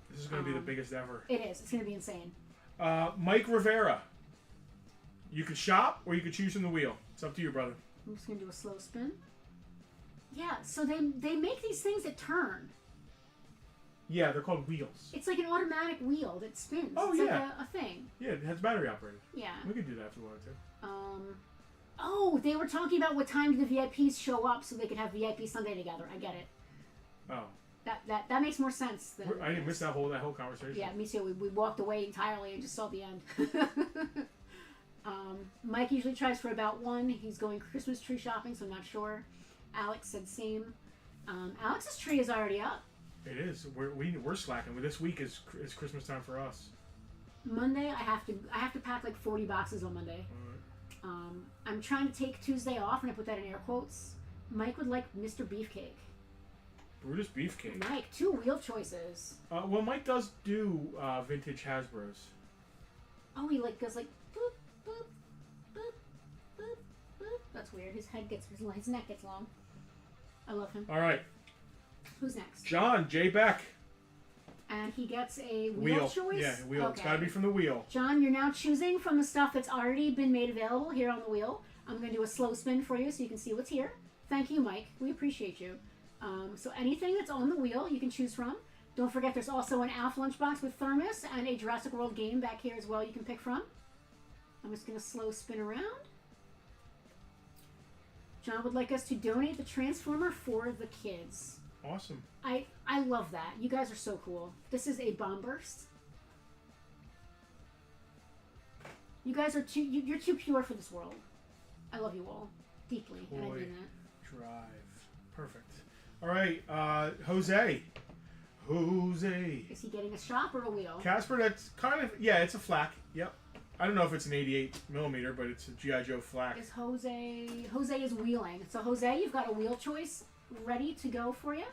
This is going to be the biggest ever. It is. It's going to be insane. Mike Rivera. You could shop or you could choose from the wheel. It's up to you, brother. I'm just going to do a slow spin. Yeah, so they make these things that turn. Yeah, they're called wheels. It's like an automatic wheel that spins. Oh, it's yeah. like a thing. Yeah, it has battery operated. Yeah. We could do that if we wanted to. Oh, they were talking about what time do the VIPs show up so they could have VIP Sunday together. I get it. Oh. That makes more sense than... I didn't miss that whole conversation. Yeah, me too. We walked away entirely and just saw the end. Mike usually tries for about 1. He's going Christmas tree shopping, so I'm not sure. Alex said same. Alex's tree is already up. It is. We're slacking. This week is Christmas time for us. Monday, I have to pack like 40 boxes on Monday. I'm trying to take Tuesday off, and I put that in air quotes. Mike would like Mr. Beefcake. Brutus Beefcake. Mike, 2 wheel choices. Well, Mike does do vintage Hasbros. Oh, he goes like boop, boop, boop, boop, boop. That's weird. His neck gets long. I love him. All right. Who's next? John J. Beck. And he gets a wheel choice? Yeah, wheel. Okay. It's got to be from the wheel. John, you're now choosing from the stuff that's already been made available here on the wheel. I'm going to do a slow spin for you so you can see what's here. Thank you, Mike. We appreciate you. So anything that's on the wheel, you can choose from. Don't forget there's also an Alf lunchbox with thermos and a Jurassic World game back here as well you can pick from. I'm just going to slow spin around. John would like us to donate the Transformer for the kids. Awesome. I love that. You guys are so cool. This is a bomb burst. You guys are you're too pure for this world. I love you all deeply, and I mean that. Drive. Perfect. All right, Jose. Is he getting a shop or a wheel? Casper, that's kind of, yeah, it's a flak. Yep. I don't know if it's an 88 millimeter, but it's a G.I. Joe flak. Is Jose is wheeling. So Jose, you've got a wheel choice ready to go for you.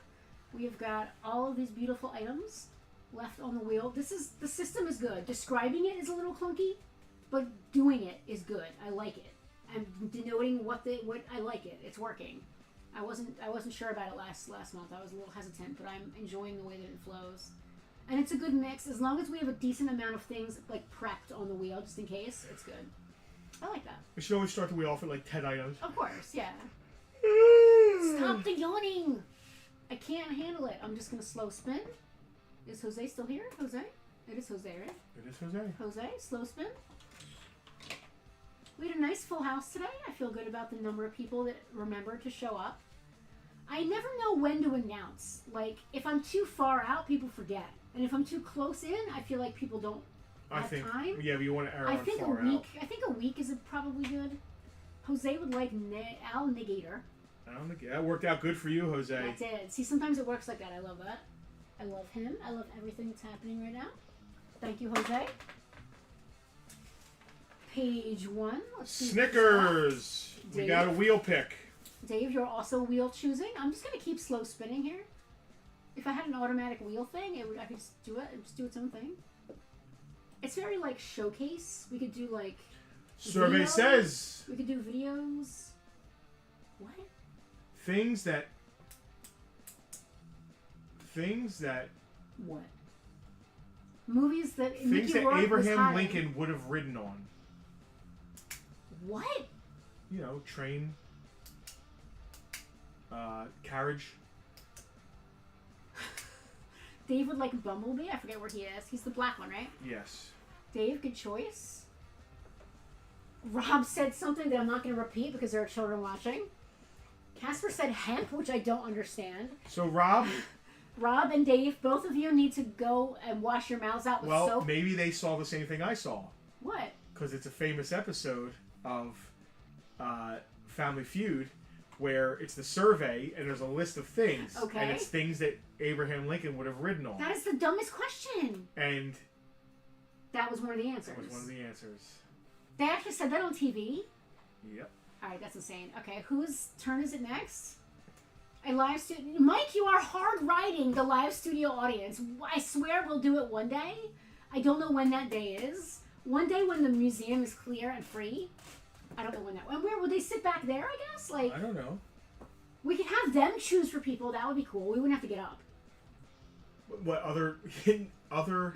We've got all of these beautiful items left on the wheel. The system is good. Describing it is a little clunky, but doing it is good. I like it. I'm denoting what I like it. It's working. I wasn't sure about it last month. I was a little hesitant, but I'm enjoying the way that it flows. And it's a good mix. As long as we have a decent amount of things like prepped on the wheel, just in case, it's good. I like that. We should always start the wheel off with like 10 items. Of course, yeah. Stop the yawning! I can't handle it. I'm just gonna slow spin. Is Jose still here? Jose? It is Jose, right? It is Jose. Jose, slow spin. We had a nice full house today. I feel good about the number of people that remember to show up. I never know when to announce. Like, if I'm too far out, people forget. And if I'm too close in, I feel like people don't have time. Yeah, but you want to err on far out. I think a week is probably good. Jose would like Al Negator. I don't think that worked out good for you, Jose. That did. See, sometimes it works like that. I love that. I love him. I love everything that's happening right now. Thank you, Jose. Page 1. Let's see. Snickers. We got a wheel pick. Dave, you're also wheel choosing. I'm just gonna keep slow spinning here. If I had an automatic wheel thing, I could just do it. It'd just do its own thing. It's very like showcase. We could do like. Survey videos. says. We could do videos. What? Things that. What? Movies that Things Mickey that Rourke was Abraham hiding. Lincoln would have ridden on. What? You know, train. Carriage. Dave would like Bumblebee. I forget where he is. He's the black one, right? Yes. Dave, good choice. Rob said something that I'm not going to repeat because there are children watching. Casper said hemp, which I don't understand. So Rob. Rob and Dave, both of you need to go and wash your mouths out with Well, soap. maybe they saw the same thing I saw. What? Because it's a famous episode of Family Feud where it's the survey and there's a list of things. Okay. And it's things that Abraham Lincoln would have ridden on. That is the dumbest question. And that was one of the answers. that was one of the answers. They actually said that on TV? Yep. Alright, that's insane. Okay, whose turn is it next? A live studio. Mike, you are hard riding the live studio audience. I swear we'll do it one day. I don't know when that day is. One day when the museum is clear and free. I don't know when that. And where would they sit back there? I guess like I don't know. we could have them choose for people. That would be cool. We wouldn't have to get up. What other other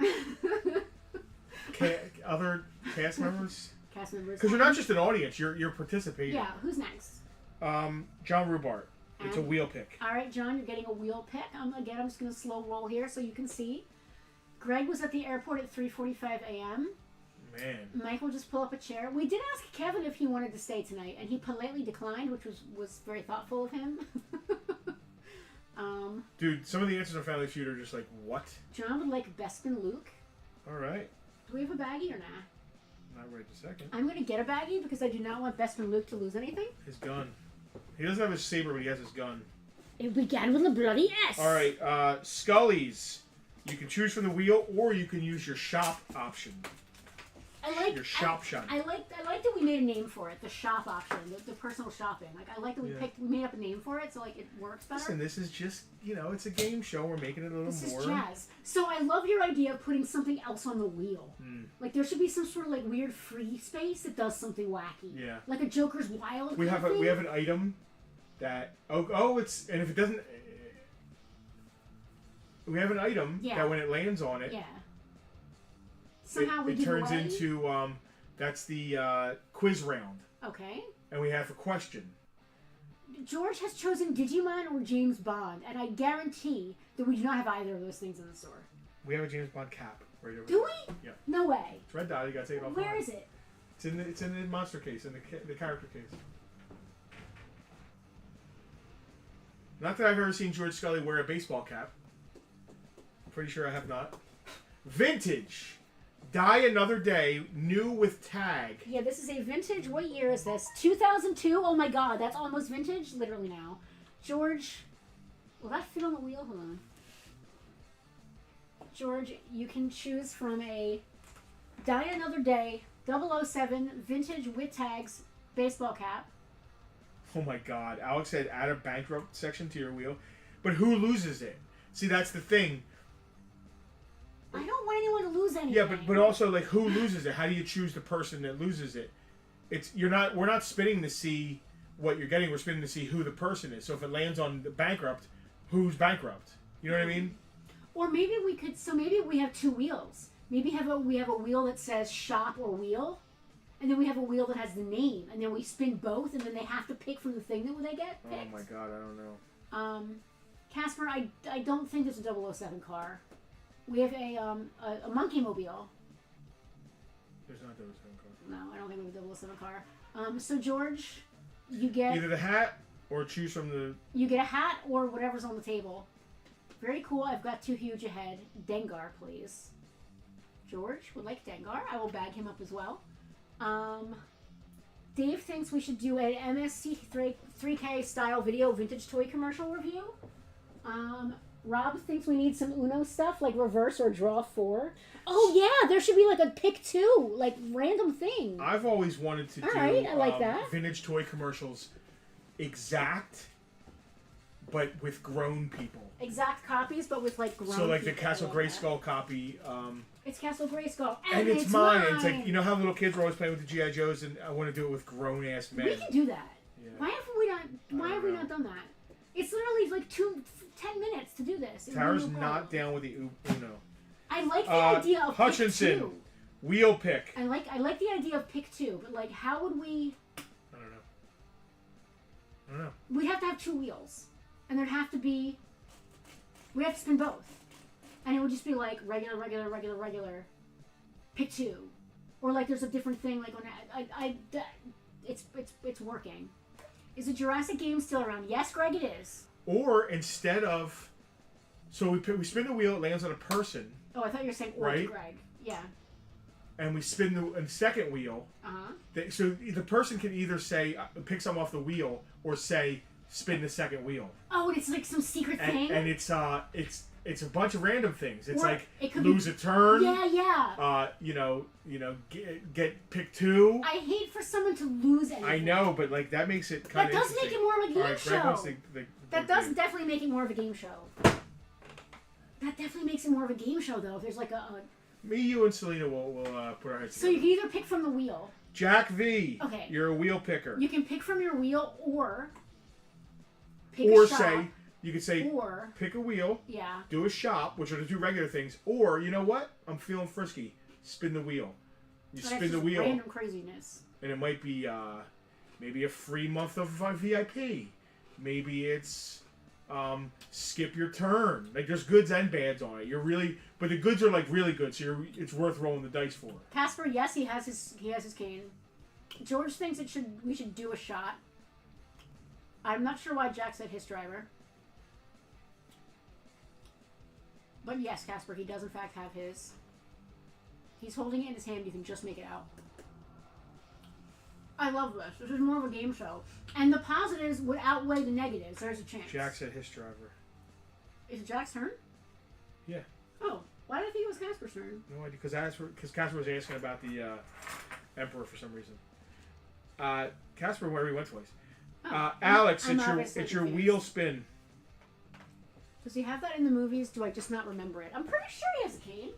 other cast members? Cast members. Because you're not just an audience. You're participating. Yeah. Who's next? John Rubart. It's a And- wheel pick. All right, John, you're getting a wheel pick. I'm just gonna slow roll here so you can see. Greg was at the airport at 3:45 a.m. Man. Michael just pull up a chair. We did ask Kevin if he wanted to stay tonight, and he politely declined, which was very thoughtful of him. Dude, some of the answers on Family Feud are just like, what? John would like Bespin Luke. All right. Do we have a baggie or not? Not right this second. I'm going to get a baggie because I do not want Bespin Luke to lose anything. His gun. He doesn't have his saber, but he has his gun. It began with a bloody S. All right. Scully's. You can choose from the wheel, or you can use your shop option. I like Your shop shine. I like that we made a name for it. The shop option, the personal shopping. Like I like that we made up a name for it, so like it works better. Listen, this is just, it's a game show. We're making it a little This more. is jazz. So I love your idea of putting something else on the wheel. Like there should be some sort of like weird free space that does something wacky. Yeah. Like a Joker's Wild. We kind have of thing. we have an item that it's, and if it doesn't, we have an item that when it lands on it, Yeah. Somehow we it give turns away. into that's the quiz round, Okay. and we have a question. George has chosen Digimon or James Bond, and I guarantee that we do not have either of those things in the store. We have a James Bond cap right over Do there. we? Yeah. No way. It's red dot. You gotta take it off. Where is it? It's in the monster case, in the character case. Not that I've ever seen George Scully wear a baseball cap. I'm pretty sure I have not. Vintage. Die Another Day, new with tag. Yeah, this is a vintage. What year is this? 2002? Oh my god, that's almost vintage? Literally now. George, will that fit on the wheel? Hold on. George, you can choose from a Die Another Day 007 vintage with tags baseball cap. Oh my god. Alex said add a bankrupt section to your wheel. But who loses it? See, that's the thing. I don't want anyone to lose anything. Yeah, but also, like, who loses it? How do you choose the person that loses it? We're not spinning to see what you're getting. We're spinning to see who the person is. So if it lands on the bankrupt, who's bankrupt? You know what I mean? Or maybe maybe we have two wheels. Maybe we have a wheel that says shop or wheel, and then we have a wheel that has the name, and then we spin both, and then they have to pick from the thing that they get picked. Oh my god, I don't know. Casper, I don't think there's a 007 car. We have a monkey mobile. There's not those car. No, I don't think we have a 007 car. So George, you get either the hat or choose from the. You get a hat or whatever's on the table. Very cool. I've got two huge ahead. Dengar, please. George would like Dengar. I will bag him up as well. Dave thinks we should do an MST3K style video vintage toy commercial review. Rob thinks we need some Uno stuff like reverse or draw 4. Oh yeah, there should be like a pick 2, like random thing. I've always wanted to do I like that. Vintage toy commercials exact, but with grown people. Exact copies, but with like grown So like people. the Castle Grayskull copy. It's Castle Grayskull, And it's mine. It's like, you know how little kids were always playing with the G.I. Joes, and I want to do it with grown-ass men. We can do that. Yeah. Why have we not done that? It's literally like 10 minutes to do this. Tara's not down with the Uno. I like the idea of Hutchinson, pick 2. wheel pick. I like the idea of pick 2, but like how would we? I don't know. We'd have to have 2 wheels, and there'd have to be. We have to spin both, and it would just be like regular, pick 2, or like there's a different thing like on it's working. Is the Jurassic game still around? Yes, Greg, it is. Or instead of, so we spin the wheel, it lands on a person. Oh, I thought you were saying or right? Greg. Yeah. And we spin the second wheel. So the person can either say pick some off the wheel or say spin the second wheel. Oh, and it's like some secret thing. And it's a bunch of random things. It's or like it could lose a turn. Yeah. Get pick 2. I hate for someone to lose anything. I know, but like that makes it kind of. That does make it more of a game show. That does definitely make it more of a game show. That definitely makes it more of a game show, though. If there's like a Me, you, and Selena will put our heads so together. you can either pick from the wheel. Jack V. Okay. You're a wheel picker. You can pick from your wheel or pick or a shop. say you could say or pick a wheel. Yeah. Do a shop, which are the 2 regular things. Or you know what? I'm feeling frisky. Spin the wheel. You So spin that's the just wheel, Random craziness. and it might be maybe a free month of VIP. Maybe it's skip your turn. Like there's goods and bads on it. But the goods are like really good, so it's worth rolling the dice for. Casper, yes, he has his cane. George thinks we should do a shot. I'm not sure why Jack said his driver. But yes, Casper, he does in fact have his. He's holding it in his hand. You can just make it out. I love this. This is more of a game show. And the positives would outweigh the negatives. There's a chance. Jack said his driver. Is it Jack's turn? Yeah. Oh, why did I think it was Casper's turn? No idea, because Casper was asking about the Emperor for some reason. Casper, where he went twice. Alex, it's your wheel spin. Does he have that in the movies? Do I just not remember it? I'm pretty sure he has a cane.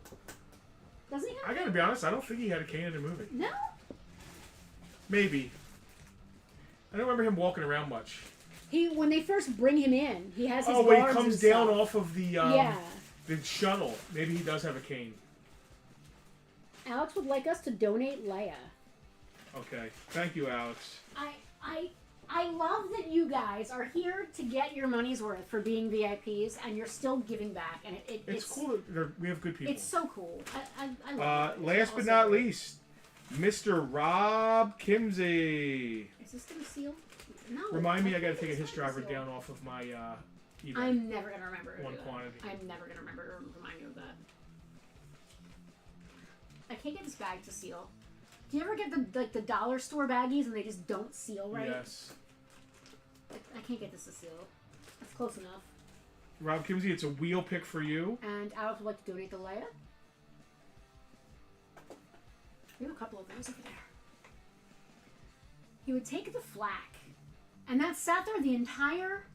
Doesn't he have a cane? I gotta be honest, I don't think he had a cane in the movie. No? Maybe. I don't remember him walking around much. When they first bring him in, he has his when he arms comes and down stuff. off of the shuttle. Maybe he does have a cane. Alex would like us to donate Leia. Okay. Thank you, Alex. I love that you guys are here to get your money's worth for being VIPs, and you're still giving back, and it's cool that we have good people. It's so cool. I love it. Last but not least, Mr. Rob Kimsey. Is this going to seal? No. Remind me, I gotta take a his driver down off of my eBay. I'm never going to remember to One do that. quantity. I'm never going to remember to remind you of that. I can't get this bag to seal. Do you ever get the dollar store baggies and they just don't seal right? Yes. I can't get this to seal. That's close enough. Rob Kimsey, it's a wheel pick for you. And Alex would like to donate the Leia. We have a couple of those over there. He would take the flak, and that sat there the entire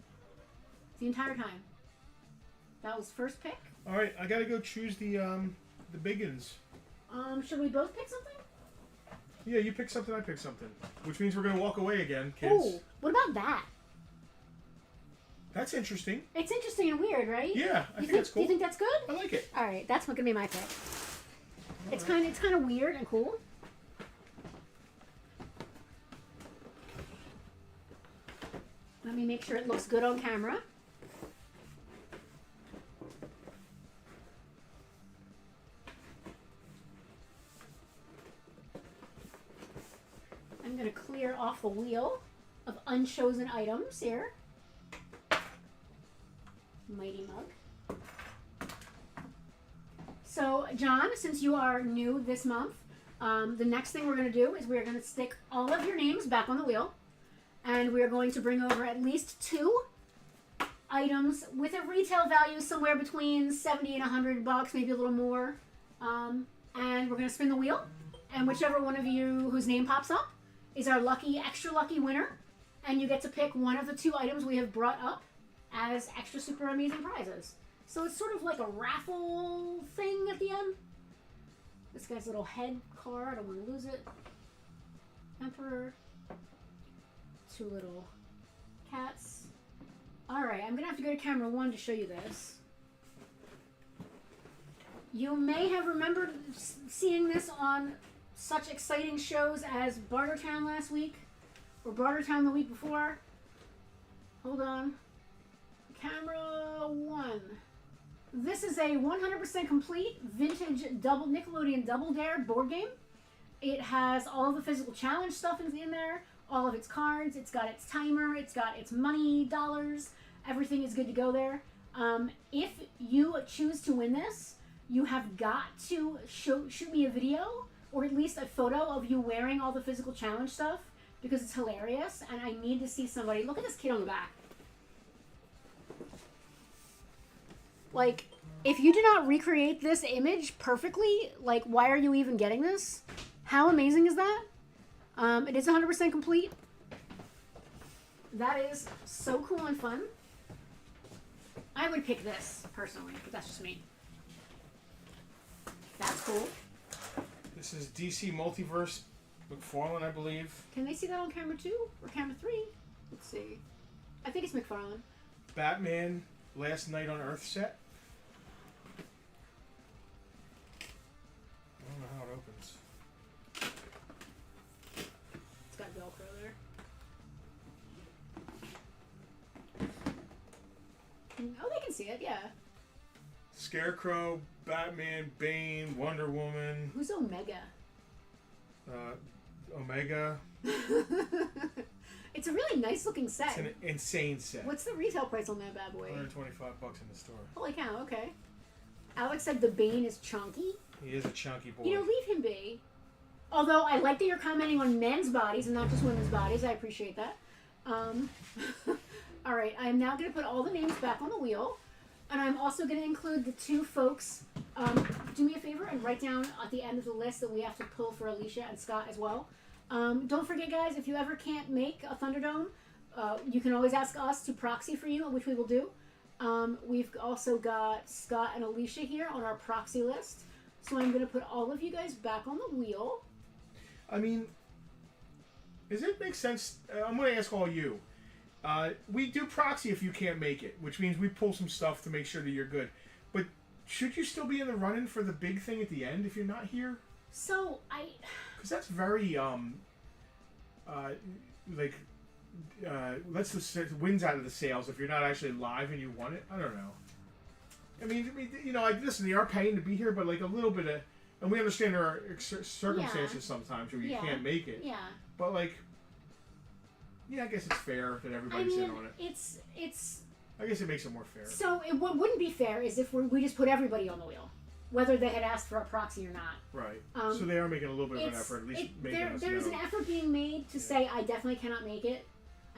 time. That was first pick. All right, I gotta go choose the biggins. Should we both pick something? Yeah, you pick something, I pick something. Which means we're gonna walk away again, kids. Oh, what about that? That's interesting. It's interesting and weird, right? Yeah, I think that's cool. Do you think that's good? I like it. All right, that's gonna be my pick. It's kind of weird and cool. Let me make sure it looks good on camera. I'm going to clear off the wheel of unchosen items here. Mighty Mug. So, John, since you are new this month, The next thing we're going to do is we're going to stick all of your names back on the wheel. And we're going to bring over at least 2 items with a retail value somewhere between $70 and $100, maybe a little more. And we're going to spin the wheel. And whichever one of you whose name pops up is our lucky, extra lucky winner. And you get to pick one of the 2 items we have brought up as extra super amazing prizes. So it's sort of like a raffle thing at the end. This guy's little head card, I don't want to lose it. Emperor. 2 little cats. Alright, I'm going to have to go to camera 1 to show you this. You may have remembered seeing this on such exciting shows as Bartertown last week, or Bartertown the week before. Hold on. Camera 1. This is a 100% complete vintage Nickelodeon Double Dare board game. It has all of the physical challenge stuff in there, all of its cards, it's got its timer, it's got its money, dollars, everything is good to go there. If you choose to win this, you have got to shoot me a video, or at least a photo of you wearing all the physical challenge stuff, because it's hilarious, and I need to see somebody. Look at this kid on the back. Like, if you do not recreate this image perfectly, like, why are you even getting this? How amazing is that? It is 100% complete. That is so cool and fun. I would pick this, personally, but that's just me. That's cool. This is DC Multiverse McFarlane, I believe. Can they see that on camera 2 or camera 3? Let's see. I think it's McFarlane. Batman Last Night on Earth set. I don't know how it opens. It's got Velcro there. Oh, they can see it, yeah. Scarecrow, Batman, Bane, Wonder Woman. Who's Omega? Omega. It's a really nice looking set. It's an insane set. What's the retail price on that bad boy? $125 in the store. Holy cow, okay. Alex said the Bane is chunky. He is a chunky boy. You know, leave him be. Although I like that you're commenting on men's bodies and not just women's bodies. I appreciate that. All right, I am now going to put all the names back on the wheel. And I'm also going to include the 2 folks. Do me a favor and write down at the end of the list that we have to pull for Alicia and Scott as well. Don't forget, guys, if you ever can't make a Thunderdome, you can always ask us to proxy for you, which we will do. We've also got Scott and Alicia here on our proxy list. So I'm going to put all of you guys back on the wheel. I mean, does it make sense? I'm going to ask all you. We do proxy if you can't make it, which means we pull some stuff to make sure that you're good. But should you still be in the running for the big thing at the end if you're not here? So because that's very lets the wins out of the sales if you're not actually live and you won it. I don't know. I mean, you know, listen, they are paying to be here, but like a little bit of, and we understand there are circumstances sometimes where you can't make it. Yeah. But like, yeah, I guess it's fair that everybody's in on it. It's. I guess it makes it more fair. So what wouldn't be fair is if we just put everybody on the wheel, whether they had asked for a proxy or not. Right. So they are making a little bit of an effort, at least making us know. There's an effort being made to say, I definitely cannot make it.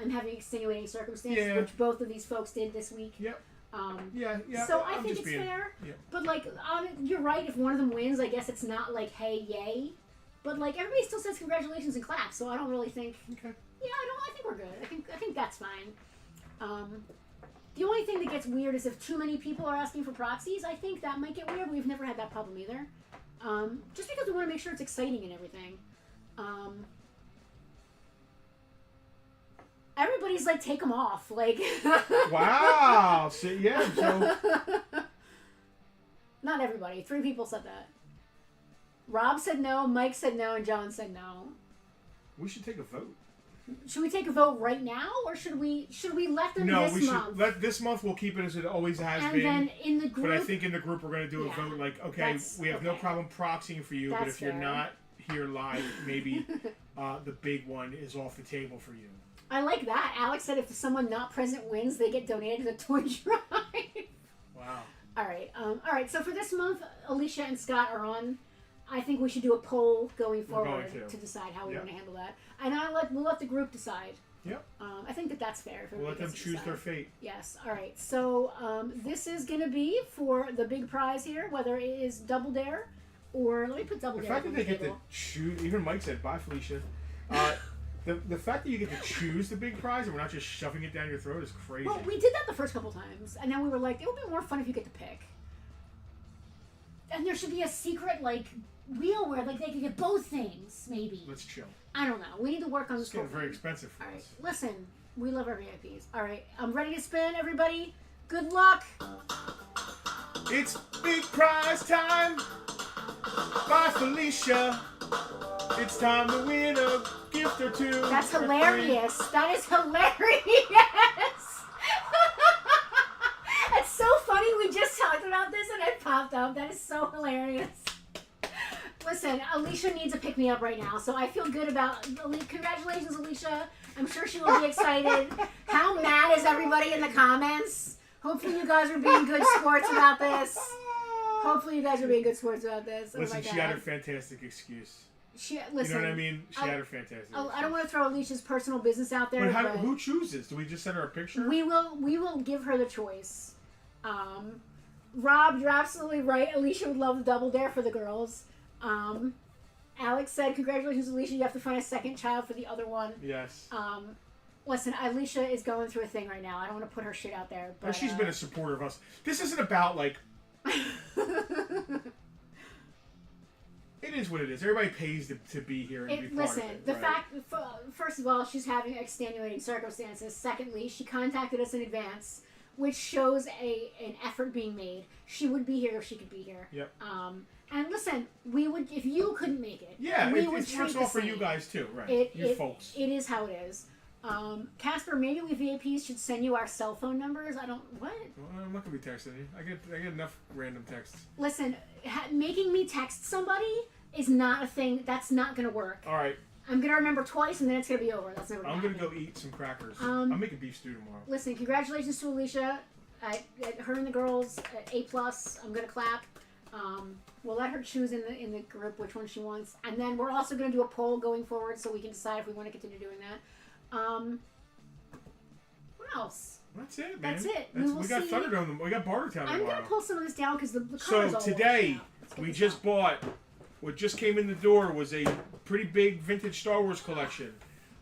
I'm having extenuating circumstances, which both of these folks did this week. Yep. Yeah. So I think it's fair. Yeah. But like, you're right. If one of them wins, I guess it's not like, hey, yay. But like, everybody still says congratulations and claps. So I don't really think. Okay. Yeah, I think we're good. I think that's fine. The only thing that gets weird is if too many people are asking for proxies. I think that might get weird. We've never had that problem either. Just because we want to make sure it's exciting and everything. Everybody's like, take them off. Like. Wow. So, yeah. So. Not everybody. 3 people said that. Rob said no. Mike said no, and John said no. We should take a vote. Should we take a vote right now, or should we let them this month? No, this month we'll keep it as it always has been. And then in the group... But I think in the group we're going to do a vote like, okay, we have no problem proxying for you, but if you're not here live, maybe the big one is off the table for you. I like that. Alex said if someone not present wins, they get donated to the toy drive. Wow. All right. So for this month, Alicia and Scott are on. I think we should do a poll going We're forward going to. decide how we Yep. want to handle that. And we'll let the group decide. Yep. I think that's fair. If We'll let everybody them gets to choose decide. their fate. Yes. All right. So this is going to be for the big prize here, whether it is Double Dare or let me put Double The Dare fact on that the they get to table. choose, even Mike said, bye, Felicia. The fact that you get to choose the big prize and we're not just shoving it down your throat is crazy. Well, we did that the first couple times, and then we were like, it would be more fun if you get to pick. And there should be a secret wheel where they could get both things, maybe. Let's chill. I don't know. We need to work on It's this whole getting very thing. expensive for All right, us. listen. We love our VIPs. All right, I'm ready to spin, everybody. Good luck. It's big prize time. Bye, Felicia. It's time to win a gift or two. That's or three. hilarious. That is hilarious. It's so funny. We just talked about this and it popped up. That is so hilarious. Listen, Alicia needs a pick-me-up right now, so I feel good about... Congratulations, Alicia. I'm sure she will be excited. How mad is everybody in the comments? Hopefully you guys are being good sports about this. Hopefully you guys are being good sports about this. Oh Listen, my God. she had her fantastic excuse. Listen, You know what I mean? She had her fantastic excuse. I don't want to throw Alicia's personal business out there, But but who chooses? Do we just send her a picture? we will give her the choice. Rob, you're absolutely right. Alicia would love the Double Dare for the girls. Alex said, congratulations, Alicia. You have to find a second child for the other one. Yes. Listen, Alicia is going through a thing right now. I don't want to put her shit out there. But She's been a supporter of us. This isn't about, it is what it is. Everybody pays to be here and be part listen, of it. the right? fact, first of all, she's having extenuating circumstances. Secondly, she contacted us in advance, which shows an effort being made. She would be here if she could be here. Yep. And listen, we would, if you couldn't make it, Yeah, we it would starts treat the off for you same. guys too, right? You folks. It is how it is. Casper, maybe we VIPs should send you our cell phone numbers. I don't, what? Well, I'm not gonna be texting you. I get enough random texts. Listen, making me text somebody is not a thing. That's not going to work. All right, I'm going to remember twice and then it's going to be over. That's never going I'm to gonna happen. go eat some crackers. I'm making beef stew tomorrow. Listen, congratulations to Alicia. Her and the girls at A+. I'm going to clap. We'll let her choose in the group which one she wants. And then we're also going to do a poll going forward so we can decide if we want to continue doing that. What else? That's it, man. That's it. We got Thunderdome. We got Bartertown I'm tomorrow. going to pull some of this down because the colors So all washed today out. Let's get we this just out. bought. What just came in the door was a pretty big vintage Star Wars collection,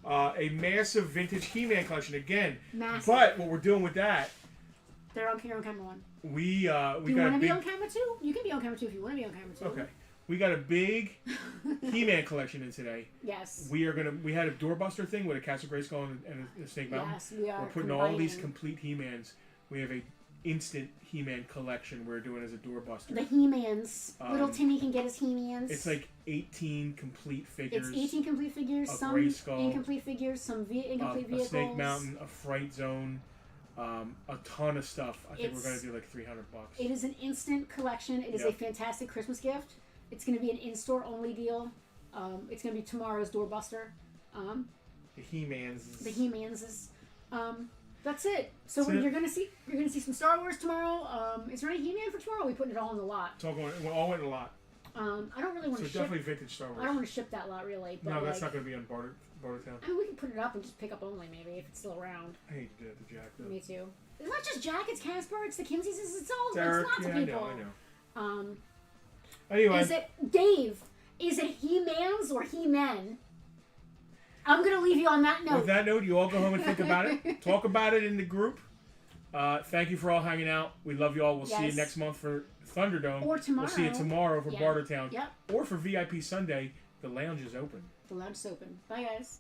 a massive vintage He-Man collection again. Massive. But what we're doing with that, They're on camera one. we Do got you want a to be big. on camera too? You can be on camera too if you want to be on camera too. Okay, we got a big He-Man collection in today. Yes. We had a doorbuster thing with a Castle Grayskull and a Snake Mountain. Yes, we are. We're putting all these complete He-Mans. We have a instant He-Man collection we're doing as a doorbuster. The He-Mans. Little Timmy can get his He-Mans. It's like 18 complete figures. It's 18 complete figures, a some Grayskull, incomplete figures, some incomplete vehicles. A Snake Mountain, a Fright Zone, a ton of stuff. I think we're going to do like $300. It is an instant collection. It is a fantastic Christmas gift. It's going to be an in-store only deal. It's going to be tomorrow's doorbuster. The He-Mans. The He-Mans is... that's it. So That's it. you're gonna see some Star Wars tomorrow. Is there any He-Man for tomorrow? We putting it all in the lot. It's all going. We all went in a lot. I don't really want So to ship. definitely vintage Star Wars. I don't want to ship that lot really. But No, that's like, not going to be on Bartertown. I mean, we can put it up and just pick up only maybe if it's still around. I hate to do that to Jack though. Me too. It's not just Jack. It's Casper. It's the Kimseys. It's all. Derek, It's lots of I people. know. Anyway. Is it Dave? Is it He-Mans or He-Men? I'm gonna leave you on that note. With that note, you all go home and think about it. Talk about it in the group. Thank you for all hanging out. We love you all. We'll see you next month for Thunderdome. Or tomorrow. We'll see you tomorrow for Bartertown. Yep. Or for VIP Sunday. The lounge is open. The lounge is open. Bye, guys.